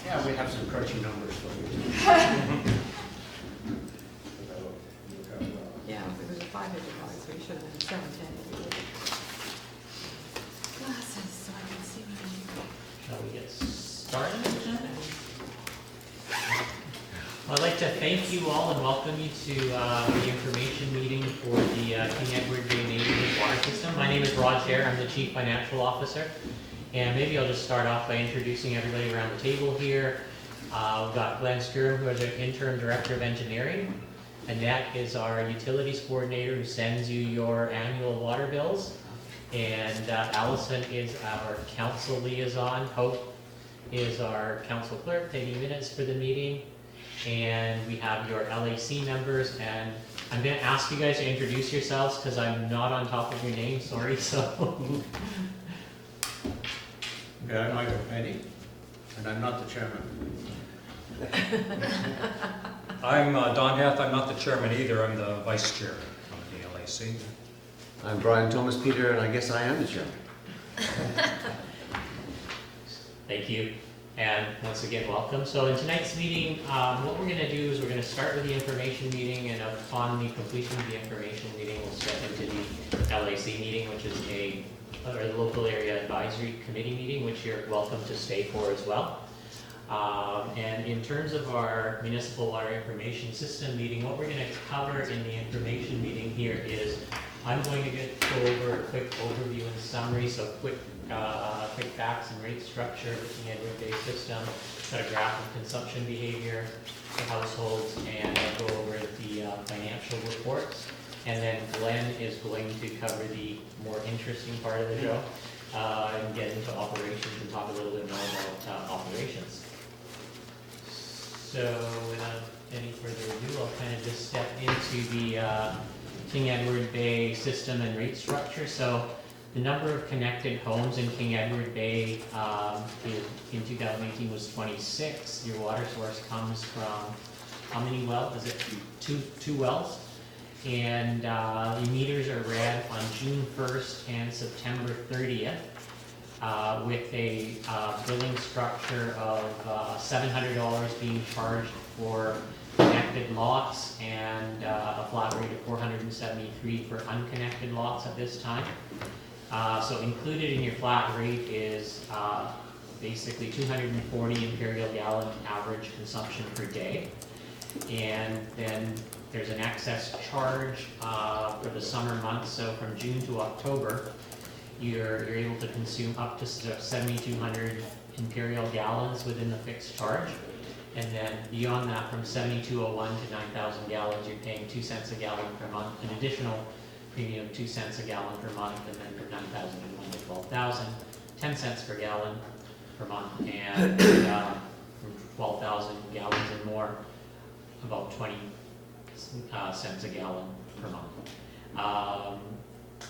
Yeah, we have some crunchy numbers for you. Yeah, it was a 5 device, so you should have been 710. Glasses, so I can see what I'm doing. Shall we get started? I'd like to thank you all and welcome you to the information meeting for the King Edward Bay Neighborhood Water System. My name is Raj Hayre, I'm the Chief Financial Officer. And maybe I'll just start off by introducing everybody around the table here. We've got Glen, who is our Interim Director of Engineering. Annette is our Utilities Coordinator who sends you your annual water bills. And Allison is our Council Liaison. Hope is our Council Clerk, taking minutes for the meeting. And we have your LAC members, and I'm going to ask you guys to introduce yourselves because I'm not on top of your name, sorry. So. Okay, I'm Michael Penny, and I'm not the chairman. I'm Don Heth. I'm not the chairman either. I'm the vice chair of the LAC. I'm Brian Thomas Peter, and I guess I am the chairman. Thank you, and once again, welcome. So in tonight's meeting, what we're going to do is we're going to start with the information meeting, and upon the completion of the information meeting, we'll step into the LAC meeting, which is the Local Area Advisory Committee meeting, which you're welcome to stay for as well. And in terms of our Municipal Water Information System meeting, what we're going to cover in the information meeting here is I'm going to go over a quick overview and summary, so quick facts and rate structure of the King Edward Bay system, got a graph of consumption behavior for households, and I'll go over the financial reports. And then Glen is going to cover the more interesting part of the show and get into operations and talk a little bit more about operations. So without any further ado, I'll kind of just step into the King Edward Bay system and rate structure. So the number of connected homes in King Edward Bay in 2018 was 26. Your water source comes from how many wells? Is it two wells? And the meters are read on June 1st and September 30th with a billing structure of $700 being charged for connected lots and a flat rate of $473 for unconnected lots at this time. So included in your flat rate is basically 240 imperial gallon average consumption per day. And then there's an excess charge for the summer months, so from June to October, you're able to consume up to 7,200 imperial gallons within the fixed charge. And then beyond that, from 7,201 to 9,000 gallons, you're paying 2 cents a gallon per month, an additional premium of 2 cents a gallon per month, and then from 9,001 to 12,000, 10 cents per gallon per month, and from 12,000 gallons and more, about 20 cents a gallon per month.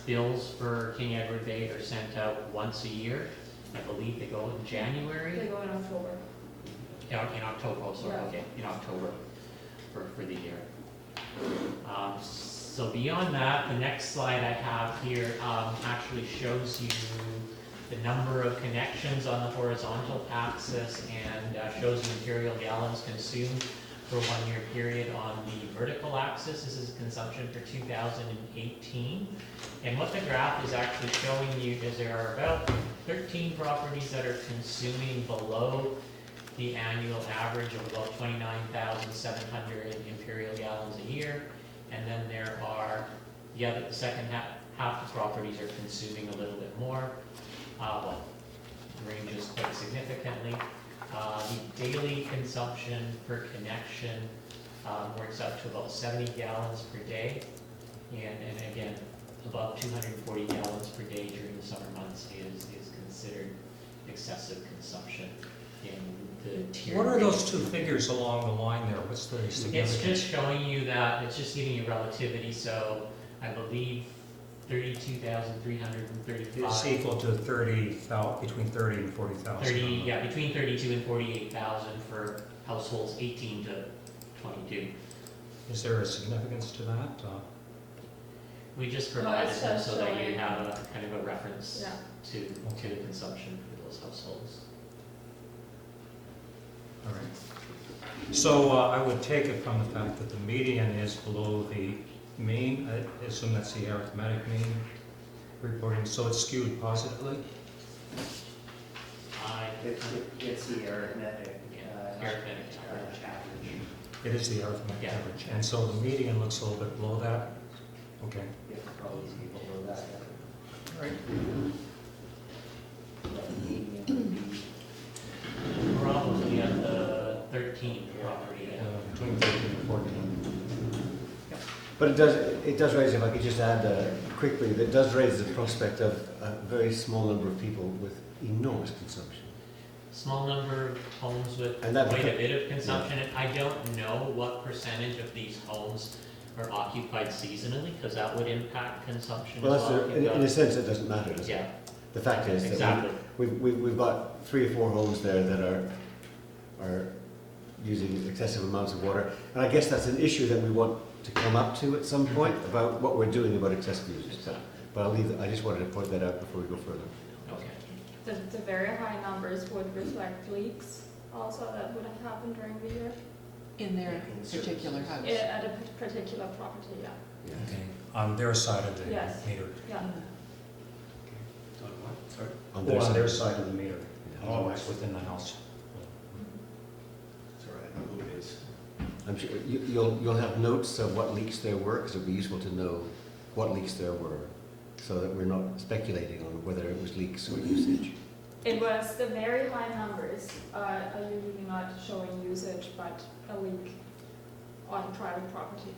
Bills for King Edward Bay are sent out once a year. I believe they go in January. They go in October. Yeah, in October, oh, sorry, Yeah. okay, in October for the year. So beyond that, the next slide I have here actually shows you the number of connections on the horizontal axis and shows the imperial gallons consumed for a 1 year period on the vertical axis. This is consumption for 2018. And what the graph is actually showing you is there are about 13 properties that are consuming below the annual average of about 29,700 imperial gallons a year. And then there are the second half of properties are consuming a little bit more. Well, ranges quite significantly. The daily consumption per connection works out to about 70 gallons per day, and again, above 240 gallons per day during the summer months is considered excessive consumption in the tier. What are those two figures along the line there? What's the significance? It's just showing you that, it's just giving you relativity, so I believe 32,335. It's equal to 30,000, between 30 and 40,000. Yeah, between 32 and 48,000 for households 18 to 22. Is there a significance to that? We just provided it's them just so that you showing- have a kind of a reference Yeah. to the consumption for those households. So I would take it from the fact that the median is below the mean. I assume that's the arithmetic mean reporting, so it's skewed positively. It's the arithmetic. Arithmetic average. It is the arithmetic Yeah. average, and so the median looks a little bit below that. Okay. It probably be below that. Right. But the median would be Probably at the 13 property. Between 13 and 14. But it does raise, if I could just add quickly, it does raise the prospect of a very small number of people with enormous consumption. Small number of homes with And that- quite a bit of consumption, and I don't know what percentage of these homes are occupied seasonally, because that would impact consumption as Well, well. in a sense, it doesn't matter, does it? Yeah, The fact is that exactly. we've got 3 or 4 homes there that are using excessive amounts of water. And I guess that's an issue that we want to come up to at some point about what we're doing about excessive usage. But I just wanted to point that out before we go further. Okay. The very high numbers would reflect leaks also that would have happened during the year. In their particular house. At a particular property, yeah. Yeah. Okay. On their side of the Yes. meter. Yeah. Sorry? On their side of the meter. Oh, Otherwise within the house. Sorry, I know who it is. I'm sure you'll have notes of what leaks there were, because it'd be useful to know what leaks there were, so that we're not speculating on whether it was leaks or usage. It was the very high numbers are usually not showing usage, but a leak on private property.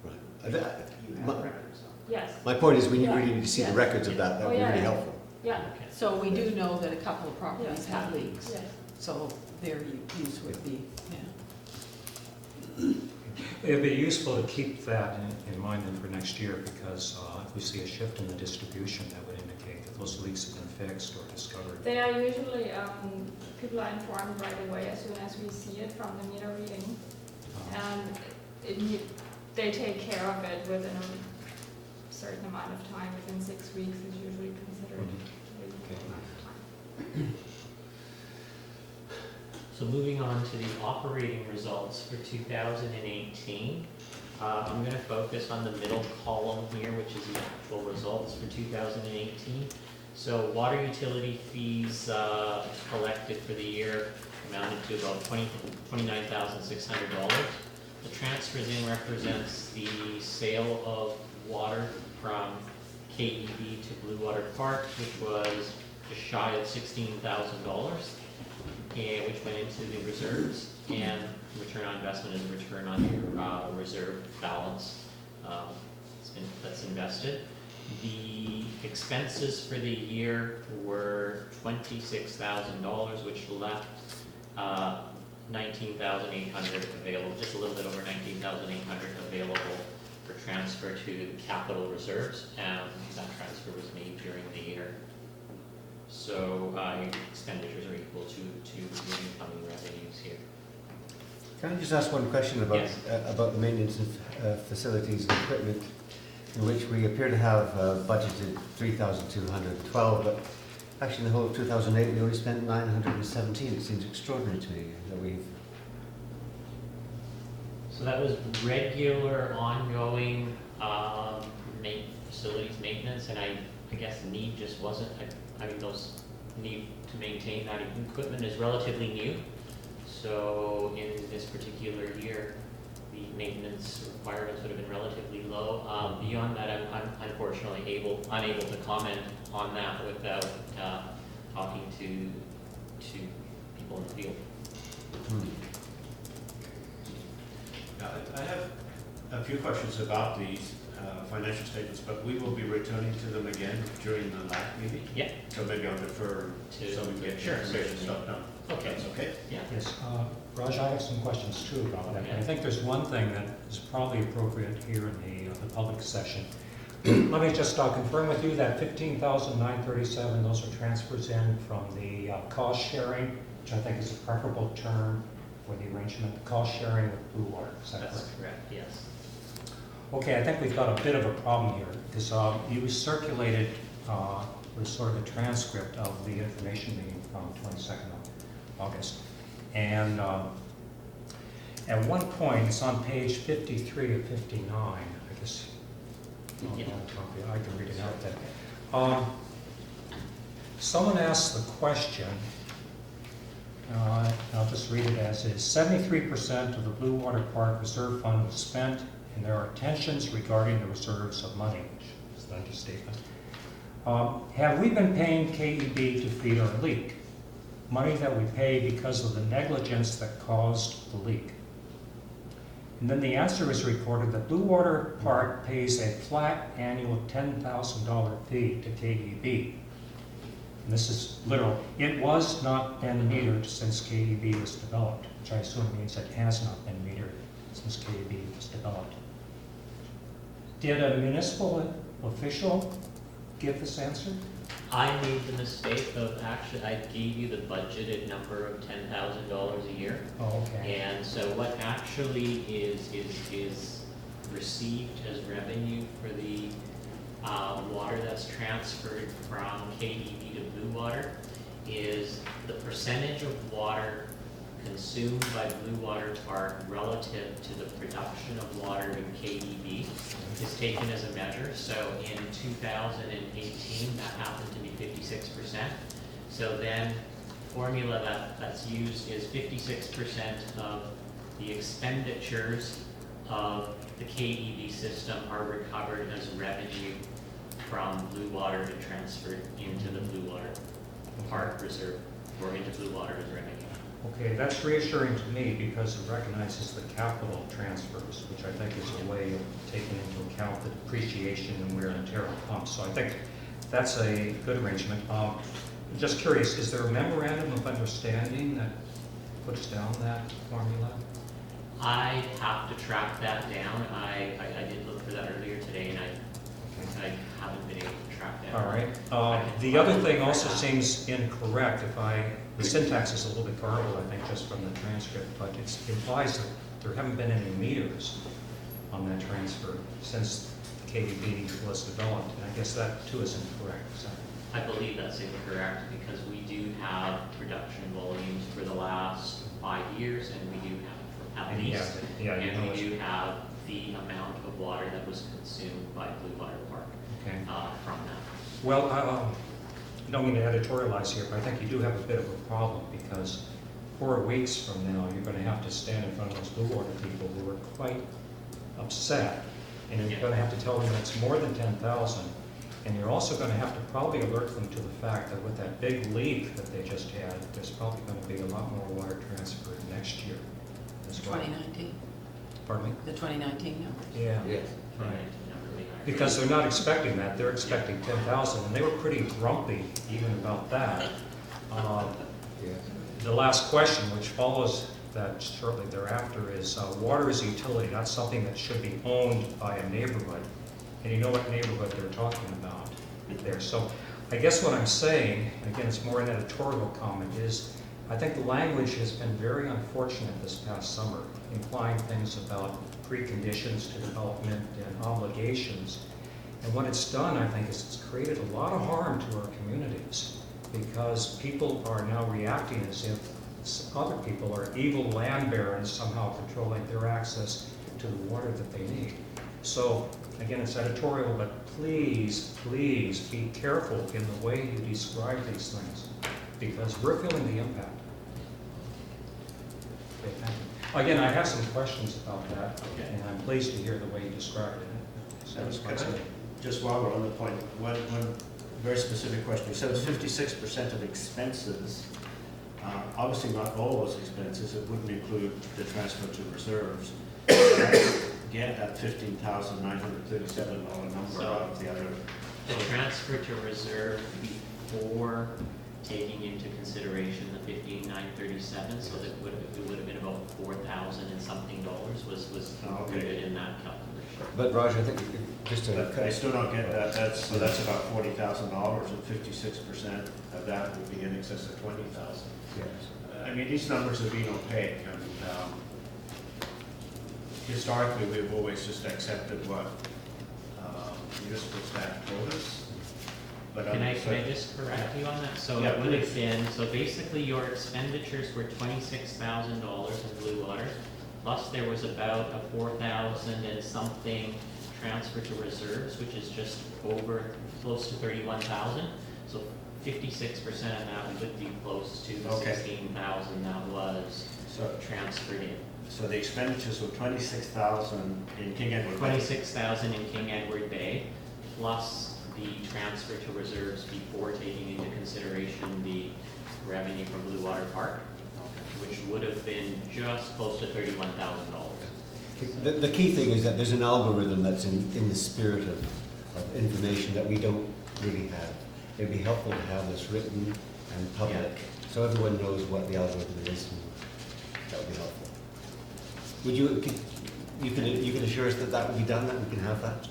Right. you have My, records on. Yes, my point is, we Yeah. really need to see the Yes. records of that. That would be Oh, yeah, really yeah. helpful. yeah, Okay. So we do know that a couple of properties Yes. have leaks, yes. so their use would be, It'd be useful to keep that in mind then for next year, because if we see a shift in the distribution, that would indicate that those leaks have been fixed or discovered. They are usually, people are informed right away as soon as we see it from the meter reading. And they take care of it within a certain amount of time, within 6 weeks is usually considered a reasonable amount of time. So moving on to the operating results for 2018, I'm going to focus on the middle column here, which is the actual results for 2018. So water utility fees collected for the year amounted to about $29,600. The transfers in represents the sale of water from KEB to Blue Water Park, which was just shy of $16,000. Which went into the reserves, and return on investment is a return on your reserve balance that's invested. The expenses for the year were $26,000, which left $19,800 available, just a little bit over $19,800 available for transfer to the capital reserves, and that transfer was made during the year. So expenditures are equal to the incoming revenues here. Can I just ask one question about Yes. About the maintenance of facilities and equipment, in which we appear to have budgeted 3,212, but actually in the whole of 2008 we only spent 917. It seems extraordinary to me that we've. So that was regular, ongoing facilities maintenance, and I guess need just wasn't. I mean, those need to maintain that equipment is relatively new. So in this particular year, the maintenance requirements would have been relatively low. Beyond that, I'm unfortunately unable to comment on that without talking to people in the field. I have a few questions about these financial statements, but we will be returning to them again during the last meeting. Yeah. So maybe I'll defer To- so we get sure, information certainly. stuff done. Okay. That's okay? Yeah. Yes, Raj, I have some questions too about that. Okay. I think there's one thing that is probably appropriate here in the public session. Let me just confirm with you that 15,937, those are transfers in from the cost sharing, which I think is a preferable term for the arrangement, cost sharing with Blue Water. Is that That's correct? correct, yes. Okay, I think we've got a bit of a problem here, because you circulated sort of a transcript of the information meeting from 22nd of August. And At one point, it's on page 53 of 59, I guess. Oh, Yeah. copy. I can read it out there. Someone asked the question, I'll just read it as is. 73% of the Blue Water Park Reserve Fund was spent, and there are tensions regarding the reserves of money, which is an understatement. Have we been paying KEB to feed our leak? Money that we pay because of the negligence that caused the leak. And then the answer is reported that Blue Water Park pays a flat annual $10,000 fee to KEB. And this is literal. It was not been metered since KEB was developed, which I assume means it has not been metered since KEB was developed. Did a municipal official give this answer? I made the mistake of actually, I gave you the budgeted number of $10,000 a year. Oh, okay. And so what actually is received as revenue for the water that's transferred from KEB to Blue Water is the percentage of water consumed by Blue Water Park relative to the production of water in KEB is taken as a measure. So in 2018, that happened to be 56%. So then formula that's used is 56% of the expenditures of the KEB system are recovered as revenue from Blue Water and transferred into the Blue Water Park Reserve or into Blue Water as revenue. Okay, that's reassuring to me because it recognizes the capital transfers, which I think is a way of taking into account the depreciation and wear and tear on pumps. So I think that's a good arrangement. Just curious, is there a memorandum of understanding that puts down that formula? I have to track that down. I did look for that earlier today, and I haven't been able to track that. All right. The other thing also seems incorrect. The syntax is a little bit garbled, I think, just from the transcript, but it implies that there haven't been any meters on that transfer since KEB was developed, and I guess that too is incorrect. So. I believe that's incorrect because we do have production volumes for the last 5 years, and we do have at least, and we do have the amount of water that was consumed by Blue Water Park from that. Well, I don't mean to editorialize here, but I think you do have a bit of a problem because 4 weeks from now, you're going to have to stand in front of those Blue Water people who are quite upset, and you're going to have to tell them that it's more than 10,000, and you're also going to have to probably alert them to the fact that with that big leak that they just had, there's probably going to be a lot more water transferred next year as well. 2019, Pardon me? the 2019 numbers. Yeah. Yes. Right. Because they're not expecting that, they're expecting 10,000, and they were pretty grumpy even about that. The last question, which follows that shortly thereafter, is water is a utility. That's something that should be owned by a neighborhood. And you know what neighborhood they're talking about there. So I guess what I'm saying, and again, it's more an editorial comment, is I think the language has been very unfortunate this past summer, implying things about preconditions to development and obligations. And what it's done, I think, is it's created a lot of harm to our communities because people are now reacting as if other people are evil land barons somehow controlling their access to the water that they need. So again, it's editorial, but please, please be careful in the way you describe these things because we're feeling the impact. Okay, thank you. Again, I have some questions about that, and I'm pleased to hear the way you described it. So Just while we're on the point, one very specific question. You said it was 56% of expenses. Obviously not all those expenses. It wouldn't include the transfer to reserves. Get that $15,937 number out of the other. The transfer to reserve before taking into consideration the $15,937, so that it would have been about $4,000 and something was included in that calculation. But Raj, I think just to But I still don't get that. That's about $40,000, and 56% of that would be in excess of $20,000. yes. I mean, these numbers have been opaque, and historically, we've always just accepted what municipal staff told us. But Can I just correct you on that? So Yeah, it would have please. been, so basically your expenditures were $26,000 in Blue Water, plus there was about a 4,000 and something transfer to reserves, which is just over, close to 31,000. So 56% of that would be close to the Okay. 16,000 that was So, transferred in. so the expenditures were 26,000 in King Edward. 26,000 in King Edward Bay, plus the transfer to reserves before taking into consideration the revenue from Blue Water Park, which would have been just close to $31,000. The key thing is that there's an algorithm that's in the spirit of information that we don't really have. It'd be helpful to have this written and public, so everyone knows what the algorithm is, and that would be helpful. Would you can assure us that that would be done, that we can have that?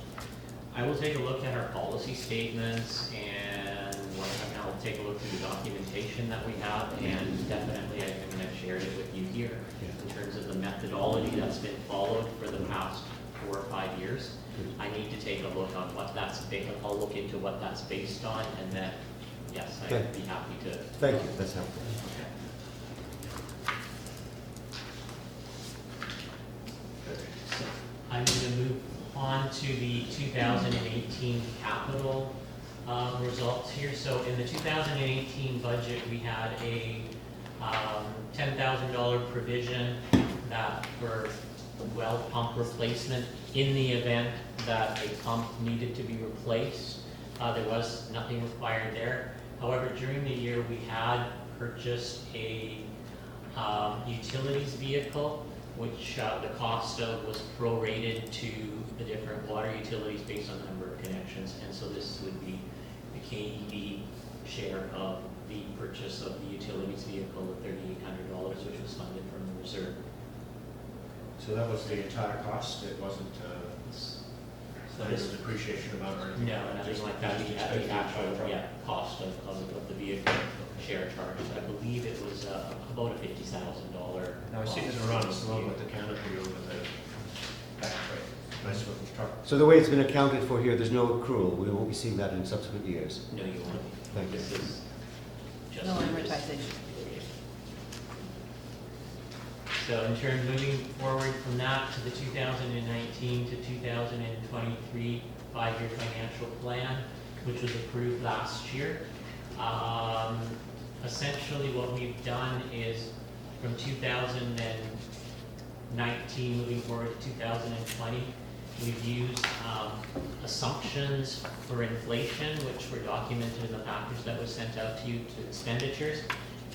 I will take a look at our policy statements and I'll take a look through the documentation that we have, and definitely I mean, I've shared it with you here in terms of the methodology that's been followed for the past 4 or 5 years. I need to take a look on what that's based on. I'll look into what that's based on, and then, yes, I'd Okay. be happy to. Thank you, that's helpful. So I'm going to move on to the 2018 capital results here. So in the 2018 budget, we had a $10,000 provision that for well pump replacement in the event that a pump needed to be replaced. There was nothing required there. However, during the year, we had purchased a utilities vehicle, which the cost of was prorated to the different water utilities based on the number of connections. And so this would be the KED share of the purchase of the utilities vehicle of $3,800, which was funded from the reserve. So that was the entire cost, it wasn't, So there's this, a depreciation amount or anything? no, nothing like that. We had the actual, cost of the vehicle share charge. I believe it was about a $50,000. Now, I see there's around, it's the one with the canopy over the back, right? Nice looking truck. So the way it's been accounted for here, there's no accrual, we won't be seeing that in subsequent years. No, you won't. Thank you. This is just. No amortization. So in terms, moving forward from that to the 2019 to 2023 5-year financial plan, which was approved last year. Essentially what we've done is from 2019 moving forward to 2020, we've used assumptions for inflation, which were documented in the package that was sent out to you to expenditures,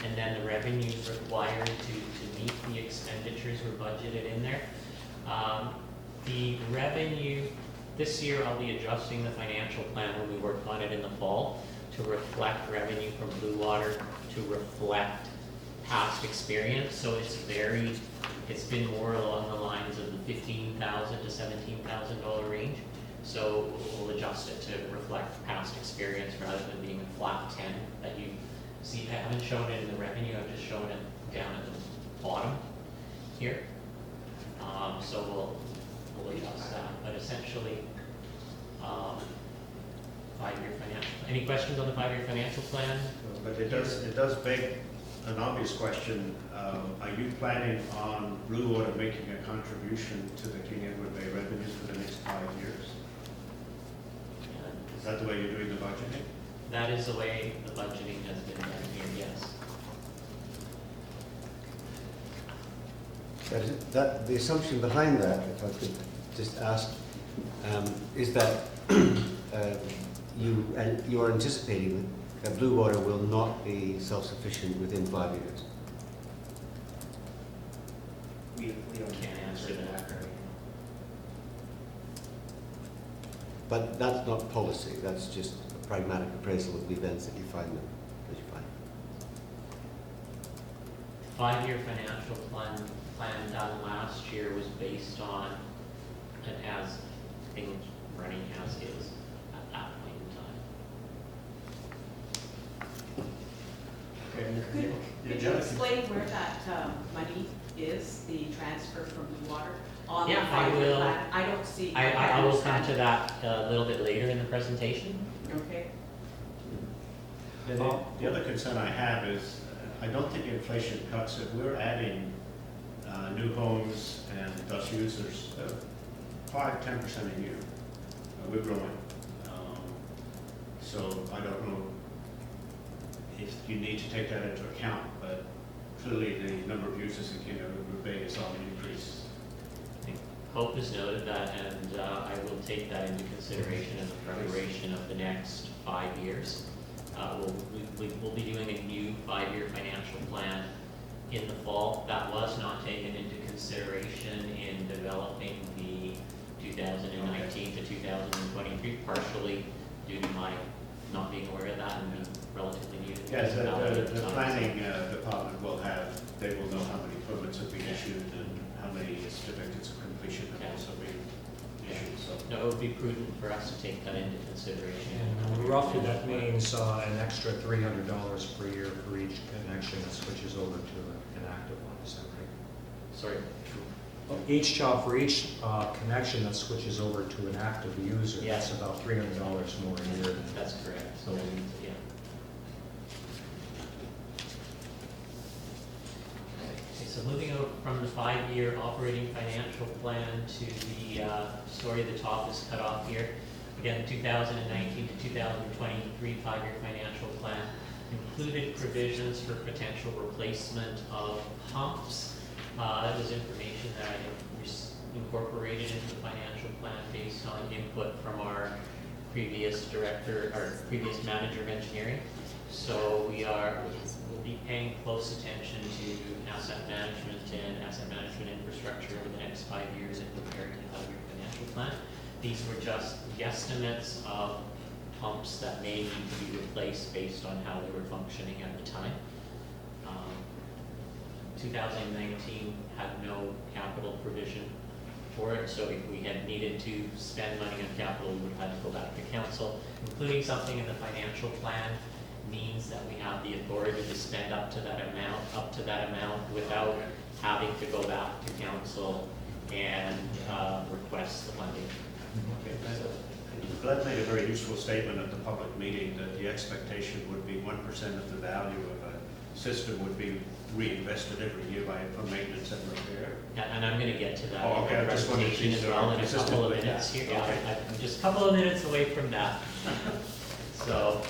and then the revenues required to meet the expenditures were budgeted in there. The revenue, this year I'll be adjusting the financial plan when we work on it in the fall to reflect revenue from Blue Water, to reflect past experience. So it's been more along the lines of the $15,000 to $17,000 range. So we'll adjust it to reflect past experience rather than being a flat 10 that you see. I haven't shown it in the revenue, I've just shown it down at the bottom here. So we'll adjust that, but essentially, 5-year financial. Any questions on the 5-year financial plan? But it does beg an obvious question. Are you planning on Blue Water making a contribution to the King Edward Bay revenues for the next 5 years? Is that the way you're doing the budgeting? That is the way the budgeting has been done here, yes. The assumption behind that, if I could just ask, is that you are anticipating that Blue Water will not be self-sufficient within 5 years. We don't Can't answer that. But that's not policy, that's just a pragmatic appraisal of the events that you find them, as you find. 5-year financial plan done last year was based on an as things running as is at that point in time. Okay. Could you explain where that money is, the transfer from Blue Water? On the Yeah, I 5-year will. plan? I don't see. I will come to that a little bit later in the presentation. Okay. The other concern I have is, I don't think inflation cuts. If we're adding new homes plus users, 5-10% a year. We're growing. So I don't know if you need to take that into account, but clearly the number of users in King Edward Bay is on the increase. Hope has noted that, and I will take that into consideration in the preparation of the next 5 years. We'll be doing a new 5-year financial plan in the fall. That was not taken into consideration in developing the 2019 to 2023, partially due to my not being aware of that and being relatively new to the Yes, municipality. the planning department will have, they will know how many permits have been issued and how many certificates of completion have also been issued, so. No, it would be prudent for us to take that into consideration. And roughly that means an extra $300 per year for each connection that switches over to an active one, is that right? Sorry. Each job, for each connection that switches over to an active user, Yes. that's about $300 more a year. That's correct. So, yeah. Okay, so moving over from the 5-year operating financial plan to the story at the top is cut off here. Again, 2019 to 2023 5-year financial plan included provisions for potential replacement of pumps. That was information that I incorporated into the financial plan based on input from our previous director, or previous manager of engineering. So we'll be paying close attention to asset management and asset management infrastructure over the next 5 years in preparing the 5-year financial plan. These were just guesstimates of pumps that may need to be replaced based on how they were functioning at the time. 2019 had no capital provision for it, so if we had needed to spend money on capital, we would have had to go back to council. Including something in the financial plan means that we have the authority to spend up to that amount without having to go back to council and request the funding. Okay, Glen made a very useful statement at the public meeting that the expectation would be 1% of the value of a system would be reinvested every year for maintenance and repair. Yeah, and I'm going to get to that Oh, okay, in the I just wanted to presentation as see well in a consistent couple of with minutes that. here. Yeah, Okay. I'm just a couple of minutes away from that. So,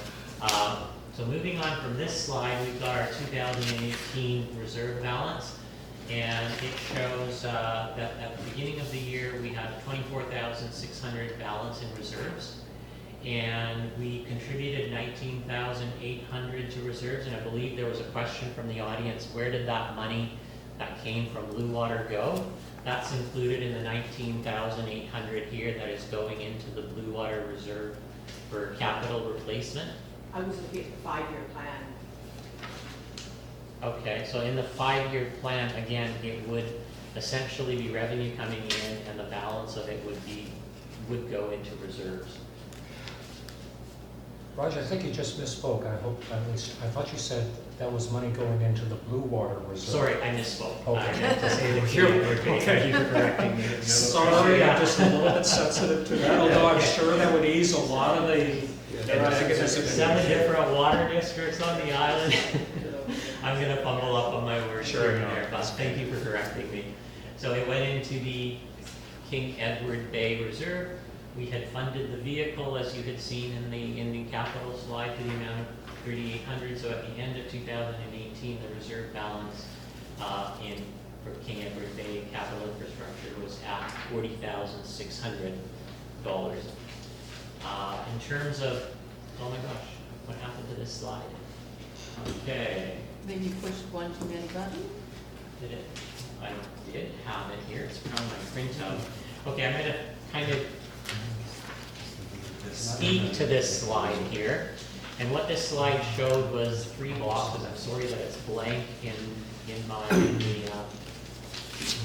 so moving on from this slide, we've got our 2018 reserve balance, and it shows that at the beginning of the year we had 24,600 balance in reserves, and we contributed 19,800 to reserves. And I believe there was a question from the audience: where did that money that came from Blue Water go? That's included in the 19,800 here that is going into the Blue Water Reserve for capital replacement. I was looking at the 5-year plan. Okay, so in the 5-year plan, again, it would essentially be revenue coming in, and the balance of it would go into reserves. Raj, I think you just misspoke. I thought you said that was money going into the Blue Water Reserve. Sorry, I misspoke. Okay. I meant to say the Sure. keyword. Thank you for correcting me. Sorry, I'm just a little bit sensitive to that, although I'm sure that would ease a lot of the negativism. 7 different water districts on the island. I'm gonna fumble up on my words Sure, here and no, there, but thank you for correcting me. So it went into the King Edward Bay Reserve. We had funded the vehicle, as you had seen in the capital slide, to the amount of 3,800. So at the end of 2018, the reserve balance for King Edward Bay capital infrastructure was at $40,600. In terms of, oh my gosh, what happened to this slide? Okay, Maybe you pushed one too many buttons? did it? I did have it here. It's from my printout. Okay, I'm gonna kind of speak to this slide here. And what this slide showed was 3 boxes. I'm sorry that it's blank in the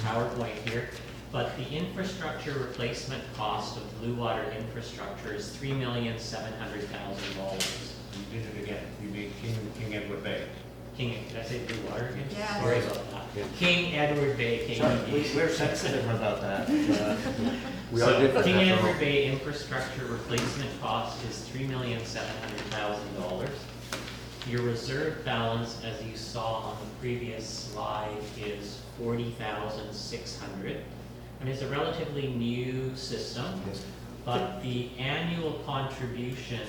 PowerPoint here. But the infrastructure replacement cost of Blue Water infrastructure is $3,700,000. You did it again. You mean King Edward Bay. Did I say Blue Water again? Yeah. Sorry about that. King Edward Bay, Sorry, KED. we're sensitive about that. We are different King after all. Edward Bay infrastructure replacement cost is $3,700,000. Your reserve balance, as you saw on the previous slide, is $40,600. I mean, it's a relatively new system, Yes. but the annual contribution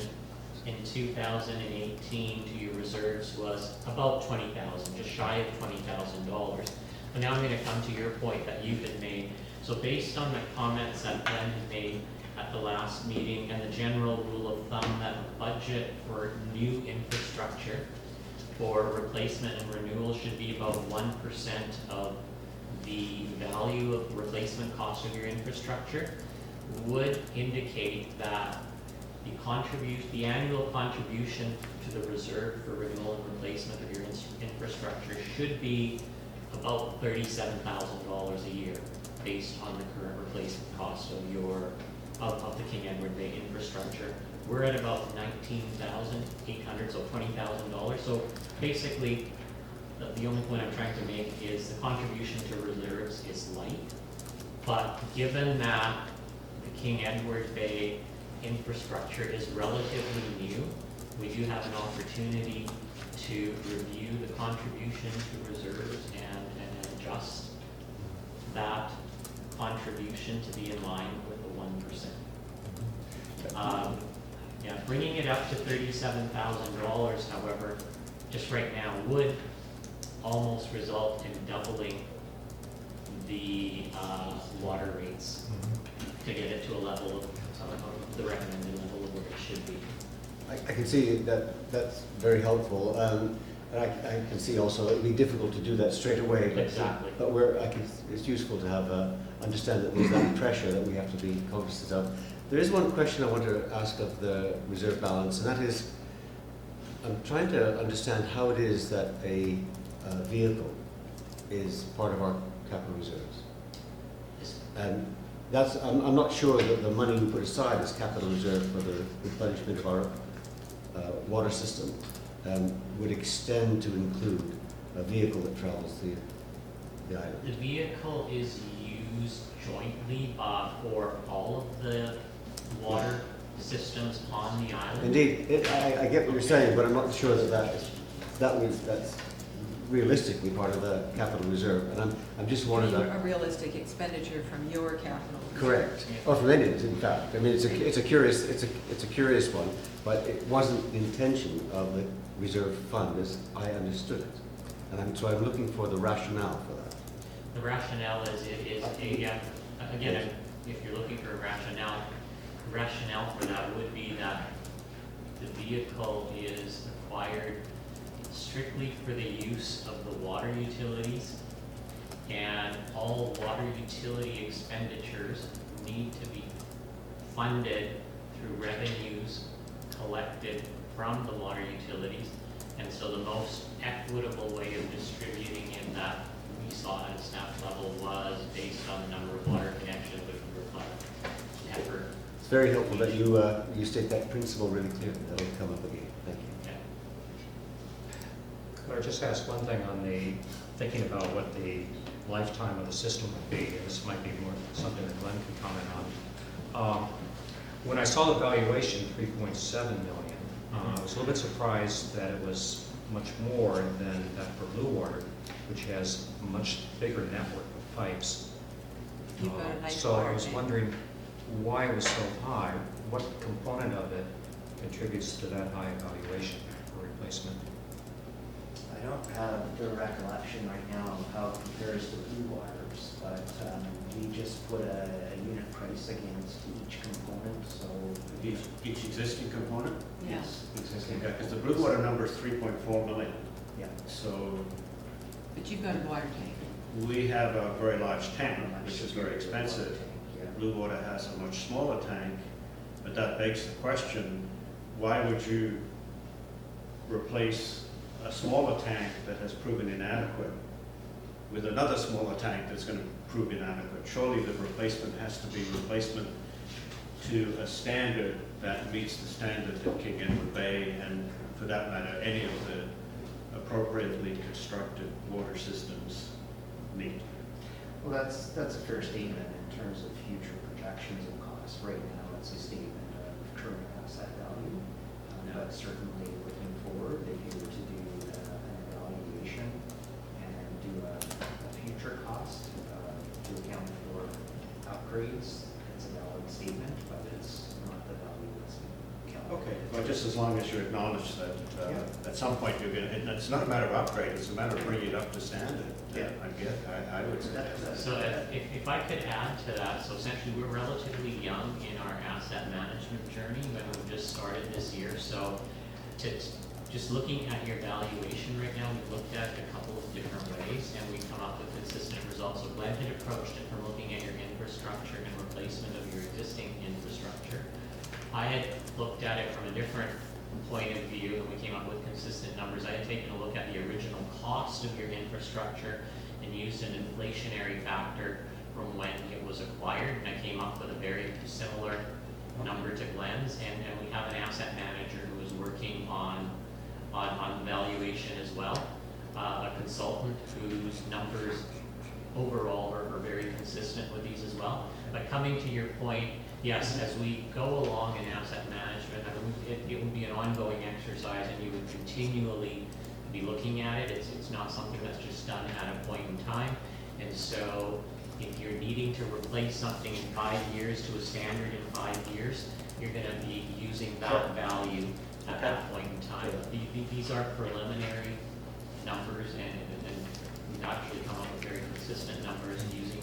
in 2018 to your reserves was about 20,000, just shy of $20,000. But now I'm going to come to your point that you had made. So based on the comments that Glen had made at the last meeting and the general rule of thumb that a budget for new infrastructure for replacement and renewal should be about 1% of the value of replacement cost of your infrastructure, would indicate that the annual contribution to the reserve for renewal and replacement of your infrastructure should be about $37,000 a year, based on the current replacement cost of the King Edward Bay infrastructure. We're at about $19,800, so $20,000. So basically, the only point I'm trying to make is the contribution to reserves is light, but given that the King Edward Bay infrastructure is relatively new, we do have an opportunity to review the contribution to reserves and adjust that contribution to be in line with the 1%. Yeah, bringing it up to $37,000, however, just right now would almost result in doubling the water rates to get it to a level of the recommended level of where it should be. I can see that that's very helpful. And I can see also it would be difficult to do that straight away. But, Exactly. But it's useful to have understand that there's that pressure that we have to be cognizant of. There is one question I want to ask of the reserve balance, and that is, I'm trying to understand how it is that a vehicle is part of our capital reserves. And that's, I'm not sure that the money we put aside as capital reserve for the replenishment of our water system would extend to include a vehicle that travels the island. The vehicle is used jointly for all of the water systems on the island. Indeed, I get what you're saying, but I'm not sure that's realistically part of the capital reserve, and I'm just wondering. A realistic expenditure from your capital. Correct. Or from Indians, in fact. I mean, it's a curious one, but it wasn't the intention of the reserve fund as I understood it, and so I'm looking for the rationale for that. The rationale is again, if you're looking for a rationale for that would be that the vehicle is acquired strictly for the use of the water utilities, and all water utility expenditures need to be funded through revenues collected from the water utilities. And so the most equitable way of distributing it that we saw at a staff level was based on the number of water connections, which would reflect effort. It's very helpful that you state that principle really clearly. That'll come up again. Thank you. Yeah. Could I just ask one thing on thinking about what the lifetime of the system would be? This might be more something that Glen can comment on. When I saw the valuation, 3.7 million, I was a little bit surprised that it was much more than that for Blue Water, which has a much bigger network of pipes. You've got a nice So I water was tank. wondering why it was so high. What component of it contributes to that high valuation for replacement? I don't have the recollection right now of how it compares to Blue Waters, but we just put a unit price against each component, so. Each existing component? Yes. Existing. Yeah, because the Blue Water number is 3.4 million. Yeah. So But you've got a water tank. we have a very large tank, which is very expensive. Yeah. Blue Water has a much smaller tank, but that begs the question, why would you replace a smaller tank that has proven inadequate with another smaller tank that's going to prove inadequate? Surely the replacement has to be replacement to a standard that meets the standard that King Edward Bay, and for that matter, any of the appropriately constructed water systems meet. Well, that's a fair statement in terms of future projections of costs. Right now, it's a statement of current asset value, but certainly looking forward, if you were to do an evaluation and do a future cost to account for upgrades, it's a valid statement, but it's not the value that's being calculated. Okay, well, just as long as you acknowledge that at some point you're gonna, and it's not a matter of upgrade, it's a matter of bringing it up to standard. Yeah. I would say that. So if I could add to that, so essentially we're relatively young in our asset management journey when we just started this year. So just looking at your valuation right now, we've looked at a couple of different ways and we've come up with consistent results. So Glen had approached it from looking at your infrastructure and replacement of your existing infrastructure. I had looked at it from a different point of view and we came up with consistent numbers. I had taken a look at the original cost of your infrastructure and used an inflationary factor from when it was acquired, and I came up with a very similar number to Glen's, and we have an asset manager who is working on valuation as well, a consultant whose numbers overall are very consistent with these as well. But coming to your point, yes, as we go along in asset management, I mean, it will be an ongoing exercise and you would continually be looking at it. It's not something that's just done at a point in time. And so if you're needing to replace something in 5 years to a standard in 5 years, you're going to be using that value at that point in time. These are preliminary numbers and we've actually come up with very consistent numbers using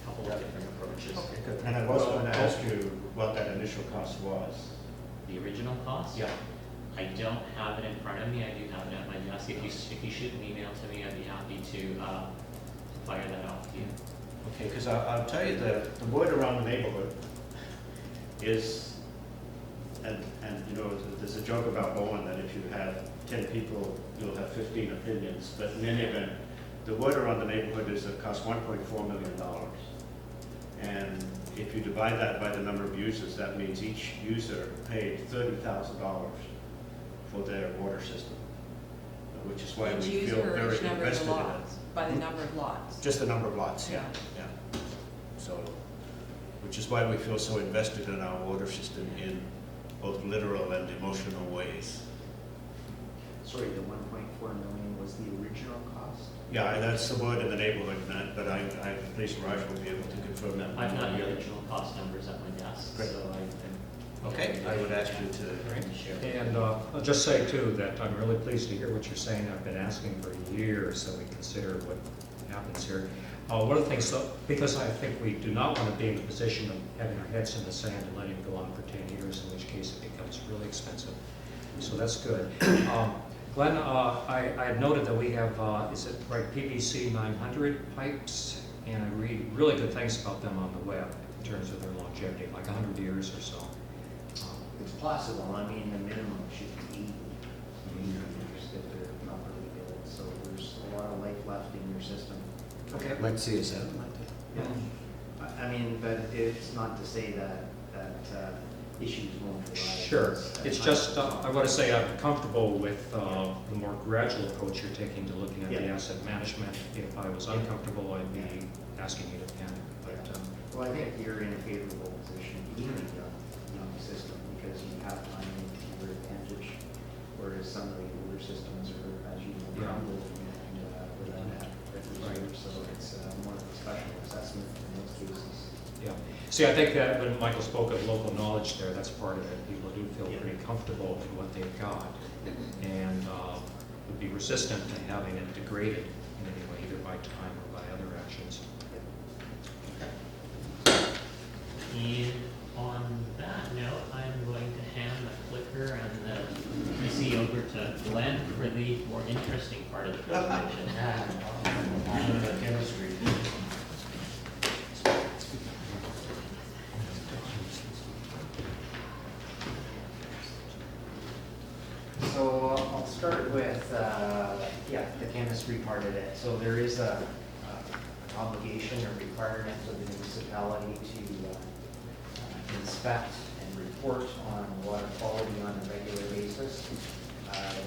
a couple of different approaches. Okay, good. And I was going to ask you what that initial cost was. The original cost? Yeah. I don't have it in front of me. I do have it at my desk. If you shoot an email to me, I'd be happy to fire that off to you. Okay, because I'll tell you, the word around the neighborhood is, and you know, there's a joke about Bowen that if you have 10 people, you'll have 15 opinions. But in any event, the word around the neighborhood is it costs $1.4 million. And if you divide that by the number of users, that means each user paid $30,000 for their water system, which is why Each we user feel or very each number of invested in it. lots, by the number of lots. Just the number of lots, yeah. So, which is why we feel so invested in our water system in both literal and emotional ways. Sorry, the 1.4 million was the original cost? Yeah, that's the word in the neighborhood, Matt, but I please Raj will be able to confirm that. I've got the original cost numbers at my desk, Great. so Okay, I would ask you to share. And I'll just say too that I'm really pleased to hear what you're saying. I've been asking for years that we consider what happens here. One of the things, because I think we do not want to be in the position of having our heads in the sand and letting it go on for 10 years, in which case it becomes really expensive. So that's good. Glen, I had noted that we have, is it right, PVC 900 pipes, and I read really good things about them on the web in terms of their longevity, like 100 years or so. It's possible, I mean, the minimum should be 80 years if they're properly built, so there's a lot of life left in your system. Okay. Might see us out, might they? Yeah. I mean, but it's not to say that issues won't arise. Sure. It's just, I want to say I'm comfortable with the more gradual approach you're taking to looking at the Yeah. asset management. If I was uncomfortable, I'd be asking you to panic. But, Well, I think you're in a favorable position, being a young system, because you have time to your advantage, whereas some of the older systems are, as you know, Yeah. crumbling and without adequate reserve, so it's more of a special assessment in those cases. yeah. See, I think that when Michael spoke of local knowledge there, that's part of it. People do feel Yeah. pretty comfortable in what they've got and would be resistant to having it degraded in any way, either by time or by other actions. And on that note, I'm going to hand the clicker and the PC over to Glen for the more interesting part of the presentation. Chemistry. So I'll start with, the chemistry part of it. So there is an obligation or requirement of the municipality to inspect and report on water quality on a regular basis.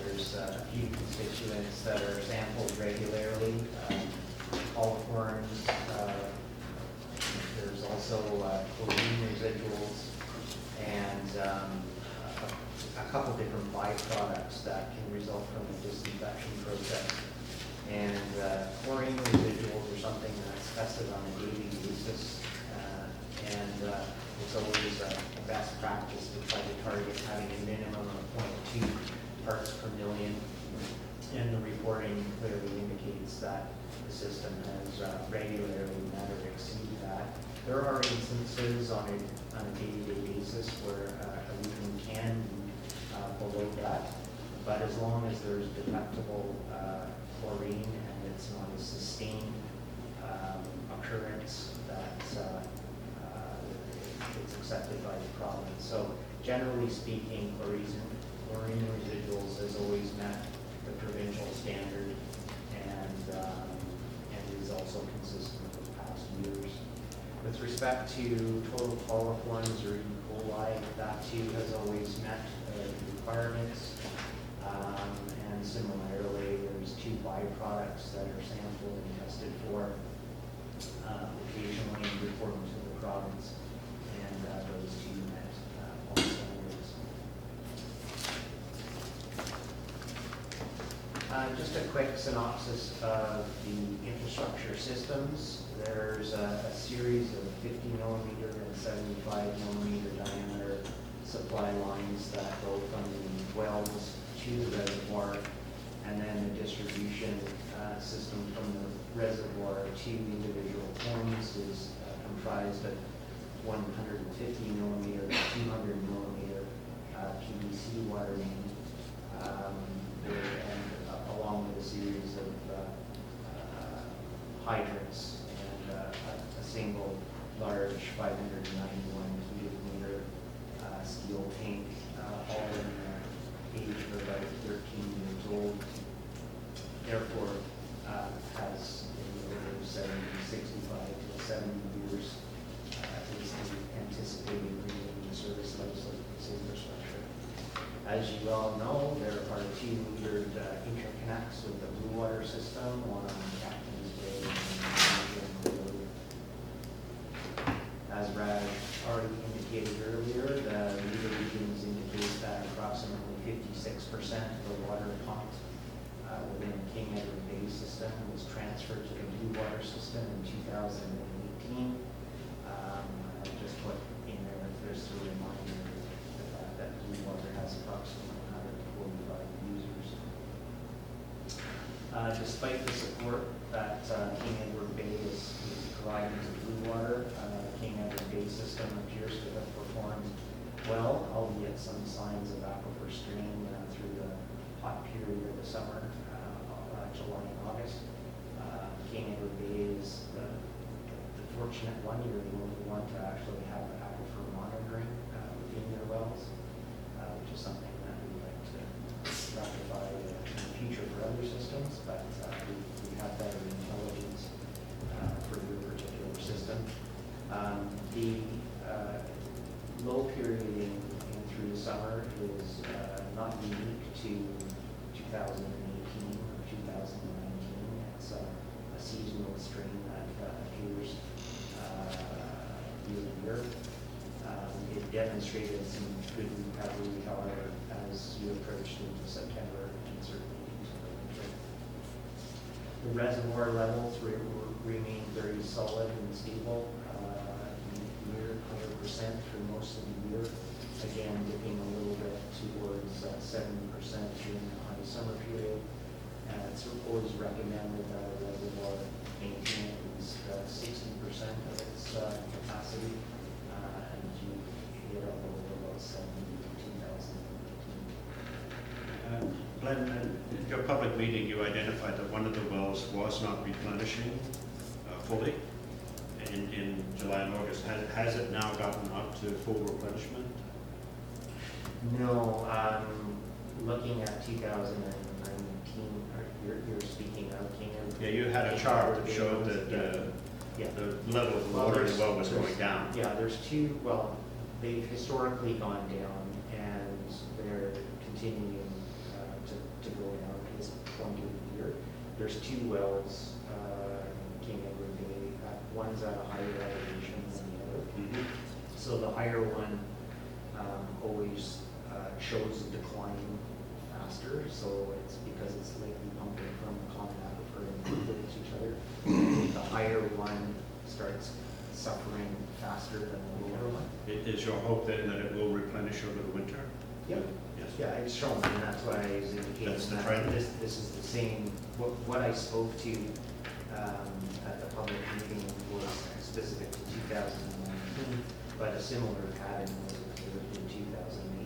There's a few constituents that are sampled regularly, coliforms, there's also chlorine residuals, and a couple different byproducts that can result from the disinfection process. And chlorine residuals are something that's tested on a daily basis, and And it's always a best practice to try to target having a minimum of 0.2 parts per million. And the reporting clearly indicates that the system has regularly met or exceeded that. There are instances on a day-to-day basis where a reading can be below that, but as long as there's detectable chlorine and it's not a sustained occurrence, that it's accepted by the province. So generally speaking, chlorine residuals has always met the provincial standard and is also consistent with past years. With respect to total coliforms or E. coli, that too has always met the requirements. And similarly, there's 2 byproducts that are sampled and tested for occasionally and reported to the province, and those 2 met all standards. Just a quick synopsis of the infrastructure systems. There's a series of 50 millimeter and 75 millimeter diameter supply lines that go from the wells to the reservoir, and then the distribution system from the reservoir to individual homes is comprised of 150 millimeter, 200 millimeter PVC water main, and along with a series of hydrants and a single large 591 cubic meter steel tank, all in the age of about 13 years old. Therefore, has in the order of 65 to 70 years is the anticipated remaining service lives of this infrastructure. As you all know, there are 2 weird interconnects with the blue water system, one on Captain's Bay and Road. As Brad already indicated earlier, the meter readings indicate that approximately 56% of the water pumped within the King Edward Bay system was transferred to the blue water system in 2018. I just put in there just a reminder that blue water has approximately 145 users. Despite the support that King Edward Bay is providing to blue water, King Edward Bay system appears to have performed well, albeit some signs of aquifer strain through the hot period of the summer, July and August. King Edward Bay is the fortunate one. You're the only one to actually have aquifer monitoring within your wells, which is something that we'd like to rectify in the future for other systems, but we have better intelligence for your particular system. The low period in through the summer is not unique to 2018 or 2019. It's a seasonal strain that appears year to year. It demonstrated some good recovery, however, as you approached into September and certainly into the winter. The reservoir levels remain very solid and stable, near 100% for most of the year. Again, dipping a little bit towards 70% during the high summer period. It's always recommended that a reservoir maintain at least 60% of its capacity, and you hit a low of about 70 in 2018. Glen, in your public meeting, you identified that one of the wells was not replenishing fully in July and August. Has it now gotten up to full replenishment? No, looking at 2019, you're speaking of King Edward. Yeah, you had a chart that showed that Yeah. the level of the water in the well was going down. Yeah, there's 2, well, they've historically gone down, and they're continuing to go down at this point of the year. There's 2 wells, King Edward Bay, one's at a higher elevation than the other. So the higher one always shows a decline faster, so it's because it's lately pumping from the common aquifer and influence each other. The higher one starts suffering faster than the lower one. Is your hope then that it will replenish over the winter? Yep. Yes. Yeah, it's shown, and that's what I was indicating. That's the that trend. This is the same, what I spoke to at the public meeting was specific to 2019, but a similar pattern was observed in 2018,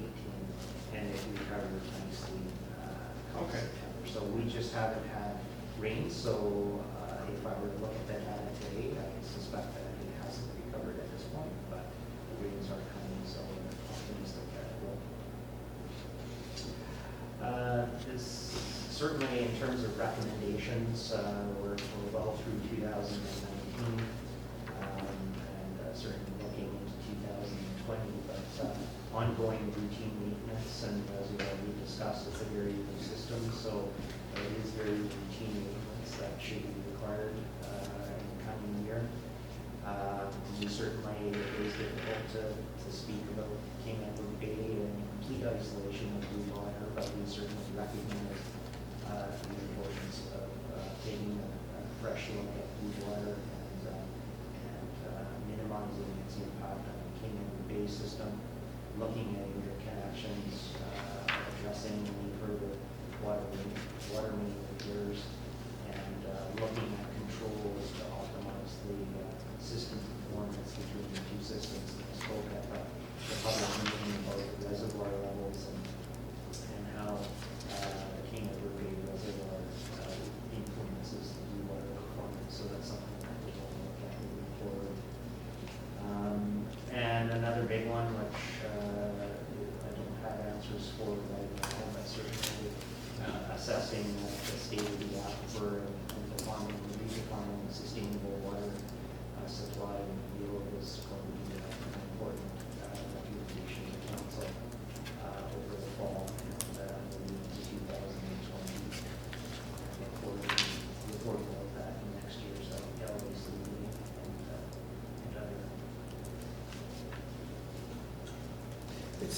and it recovered nicely come Okay. September. So we just haven't had rain, so if I were to look at that data today, I suspect that it hasn't recovered at this point, but the rains are coming, so we're optimistic that it will. This, certainly in terms of recommendations, we're well through 2019, and certainly looking into 2020, but ongoing routine maintenance, and as we already discussed, it's a very new system, so it is very routine maintenance that should be required in the coming year. We certainly, it is difficult to speak about King Edward Bay and complete isolation of blue water, but we certainly recognize the importance of taking a fresh look at blue water and minimizing its impact on the King Edward Bay system, looking at interconnections, addressing any further water main repairs, and looking at controls to optimize the system performance between the two systems. And I spoke at the public meeting about the reservoir levels and how the King Edward Bay reservoir influences the blue water performance. So that's something that we will look at moving forward. And another big one, which I don't have answers for right now, but certainly assessing the state of the aquifer and redefining sustainable water supply and yield is going to be an important recommendation to council over the fall and moving into 2020. Report about that in next year's LAC meeting and other. It's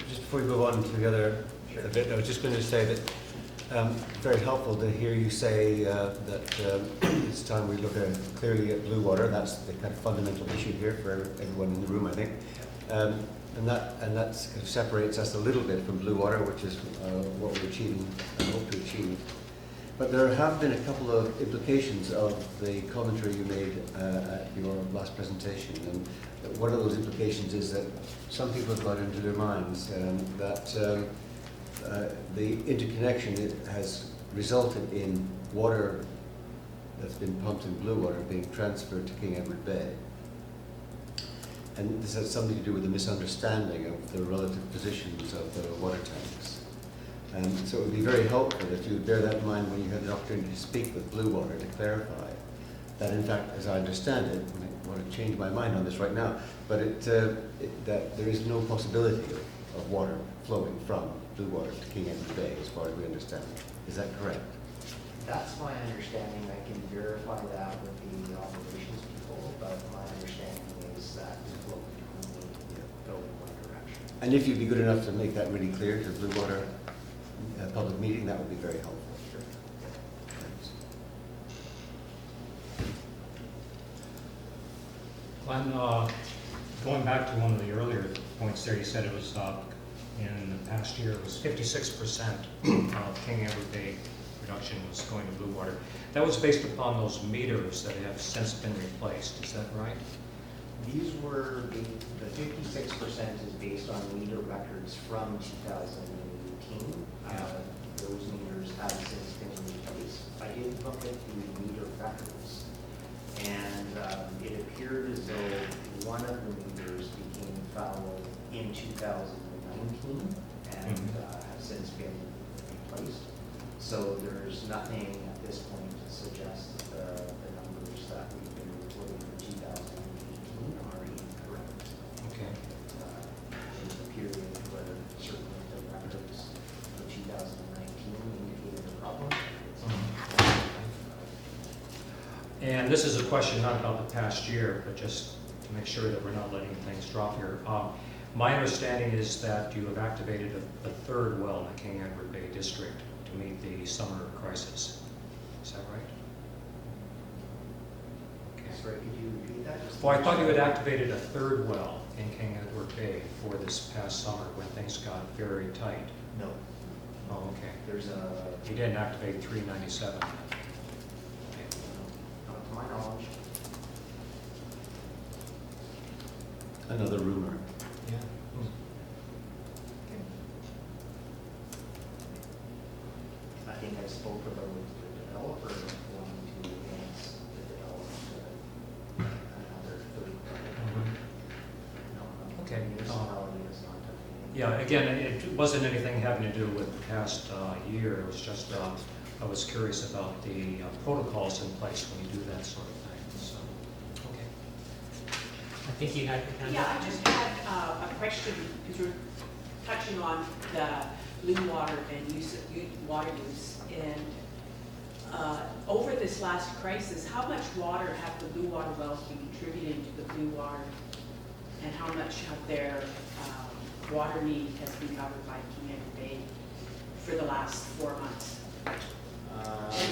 just before we move on to the other bit, I was just going to say that very helpful to hear you say that it's time we look clearly at blue water. That's the kind of fundamental issue here for everyone in the room, I think. And that kind of separates us a little bit from blue water, which is what we're achieving and hope to achieve. But there have been a couple of implications of the commentary you made at your last presentation. And one of those implications is that some people have got into their minds that the interconnection has resulted in water that's been pumped in blue water being transferred to King Edward Bay. And this has something to do with the misunderstanding of the relative positions of the water tanks. So it would be very helpful if you would bear that in mind when you have the opportunity to speak with blue water to clarify that, in fact, as I understand it, I want to change my mind on this right now, but that there is no possibility of water flowing from blue water to King Edward Bay, as far as we understand. Is that correct? That's my understanding. I can verify that with the operations people, but my understanding is that the flow can only go in one direction. And if you'd be good enough to make that really clear to the blue water public meeting, that would be very helpful. Sure. Thanks. Glenn, going back to one of the earlier points there, you said it was in the past year, it was 56% of King Edward Bay production was going to blue water. That was based upon those meters that have since been replaced, is that right? These were, the 56% is based on meter records from 2018. Those meters have since been replaced. I did look at the meter records, and it appeared as though one of the meters became foul in 2019 and have since been replaced. So there's nothing at this point to suggest that the numbers that we've been reporting for 2018 are incorrect. Okay. There's a period where certainly the records for 2019 indicated a problem. And this is a question not about the past year, but just to make sure that we're not letting things drop here. My understanding is that you have activated a third well in the King Edward Bay district to meet the summer crisis. Is that right? Okay. Sorry, could you repeat that? Just to Well, I make thought you sure. had activated a third well in King Edward Bay for this past summer when things got very tight. No, Oh, okay. there's a, You didn't activate 397 then? not to my knowledge. Another rumor. Yeah. I think I spoke about the developer wanting to advance the development of another third. No, no. Okay. Municipality is not done anything. Yeah, again, it wasn't anything having to do with the past year. It was just, I was curious about the protocols in place when you do that sort of thing, so, okay. I think you had your hand Yeah, up. I just had a question, because we're touching on the blue water and water use. And over this last crisis, how much water have the blue water wells been contributing to the blue water? And how much of their water need has been covered by King Edward Bay for the last 4 months?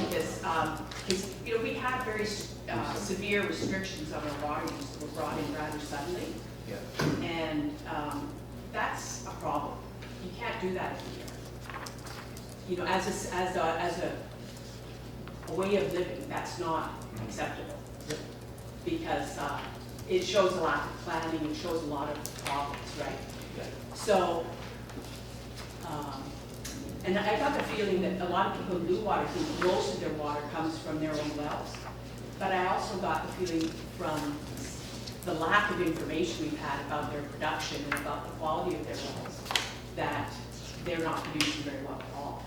Because, you know, we had very severe restrictions on our water use that were brought in rather suddenly. Yeah. And that's a problem. You can't do that every year. You know, as a way of living, that's not acceptable. Because it shows a lack of planning, it shows a lot of problems, right? Yeah. So, and I got the feeling that a lot of people in blue water think most of their water comes from their own wells. But I also got the feeling from the lack of information we've had about their production and about the quality of their wells, that they're not producing very well at all.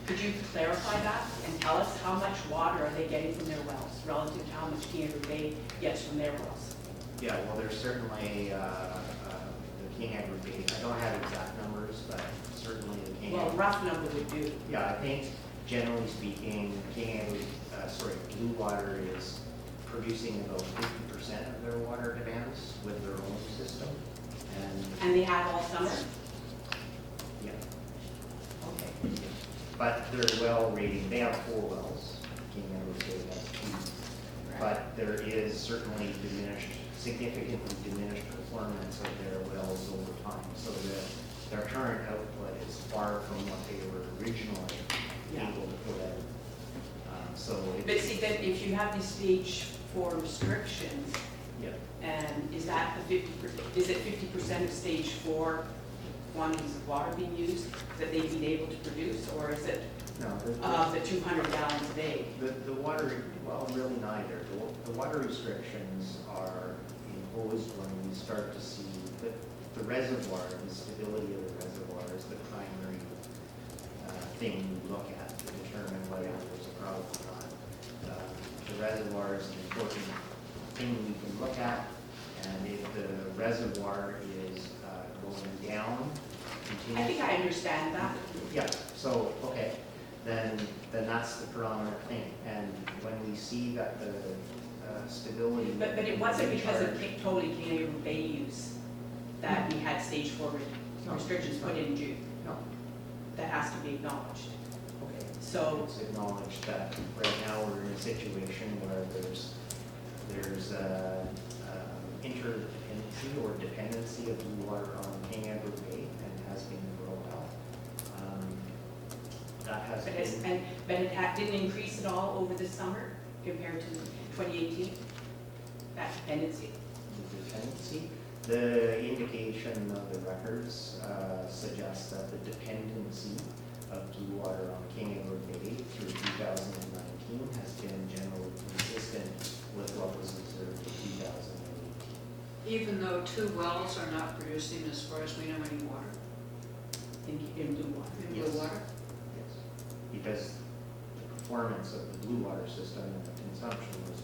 Could you clarify that and tell us how much water are they getting from their wells relative to how much King Edward Bay gets from their wells? Yeah, well, there's certainly the King Edward Bay, I don't have exact numbers, but certainly the King Well, a Edward. rough number would do. Yeah, I think generally speaking, King Edward, Blue Water is producing about 50% of their water demands with their own system. And, And they have all summer? yeah, Okay. but they're well rated, they have 4 wells, King Edward Bay has 2. But there is certainly significantly diminished performance of their wells over time. So their current output is far from what they were originally Yeah. able to put out. But see, then if you have these stage 4 restrictions, Yeah. and is that the 50%, is it 50% of stage 4 quantities of water being used that they've been able to produce, or is it No, the 200 gallons a day? the water, well, really neither. The water restrictions are imposed when we start to see the reservoir, the stability of the reservoir is the primary thing we look at to determine whether there's a problem or not. The reservoir is an important thing we can look at, and if the reservoir is going down I continuously. think I understand that. Yeah, so, okay, then that's the predominant thing. And when we see that the stability. But it wasn't because of recharge- totally King Edward Bay use that we had stage 4 restrictions put in June. No, That has to be acknowledged. okay. So, It's acknowledged that right now we're in a situation where there's interdependency or dependency of blue water on King Edward Bay, and has been for a while. That has been. but it didn't increase at all over the summer compared to 2018? That dependency? The dependency. The indication of the records suggests that the dependency of blue water on King Edward Bay through 2019 has been generally consistent with what was observed in 2018. Even though 2 wells are not producing, as far as we know, any water In blue water? in Yes. blue water? Yes, because the performance of the blue water system and the consumption was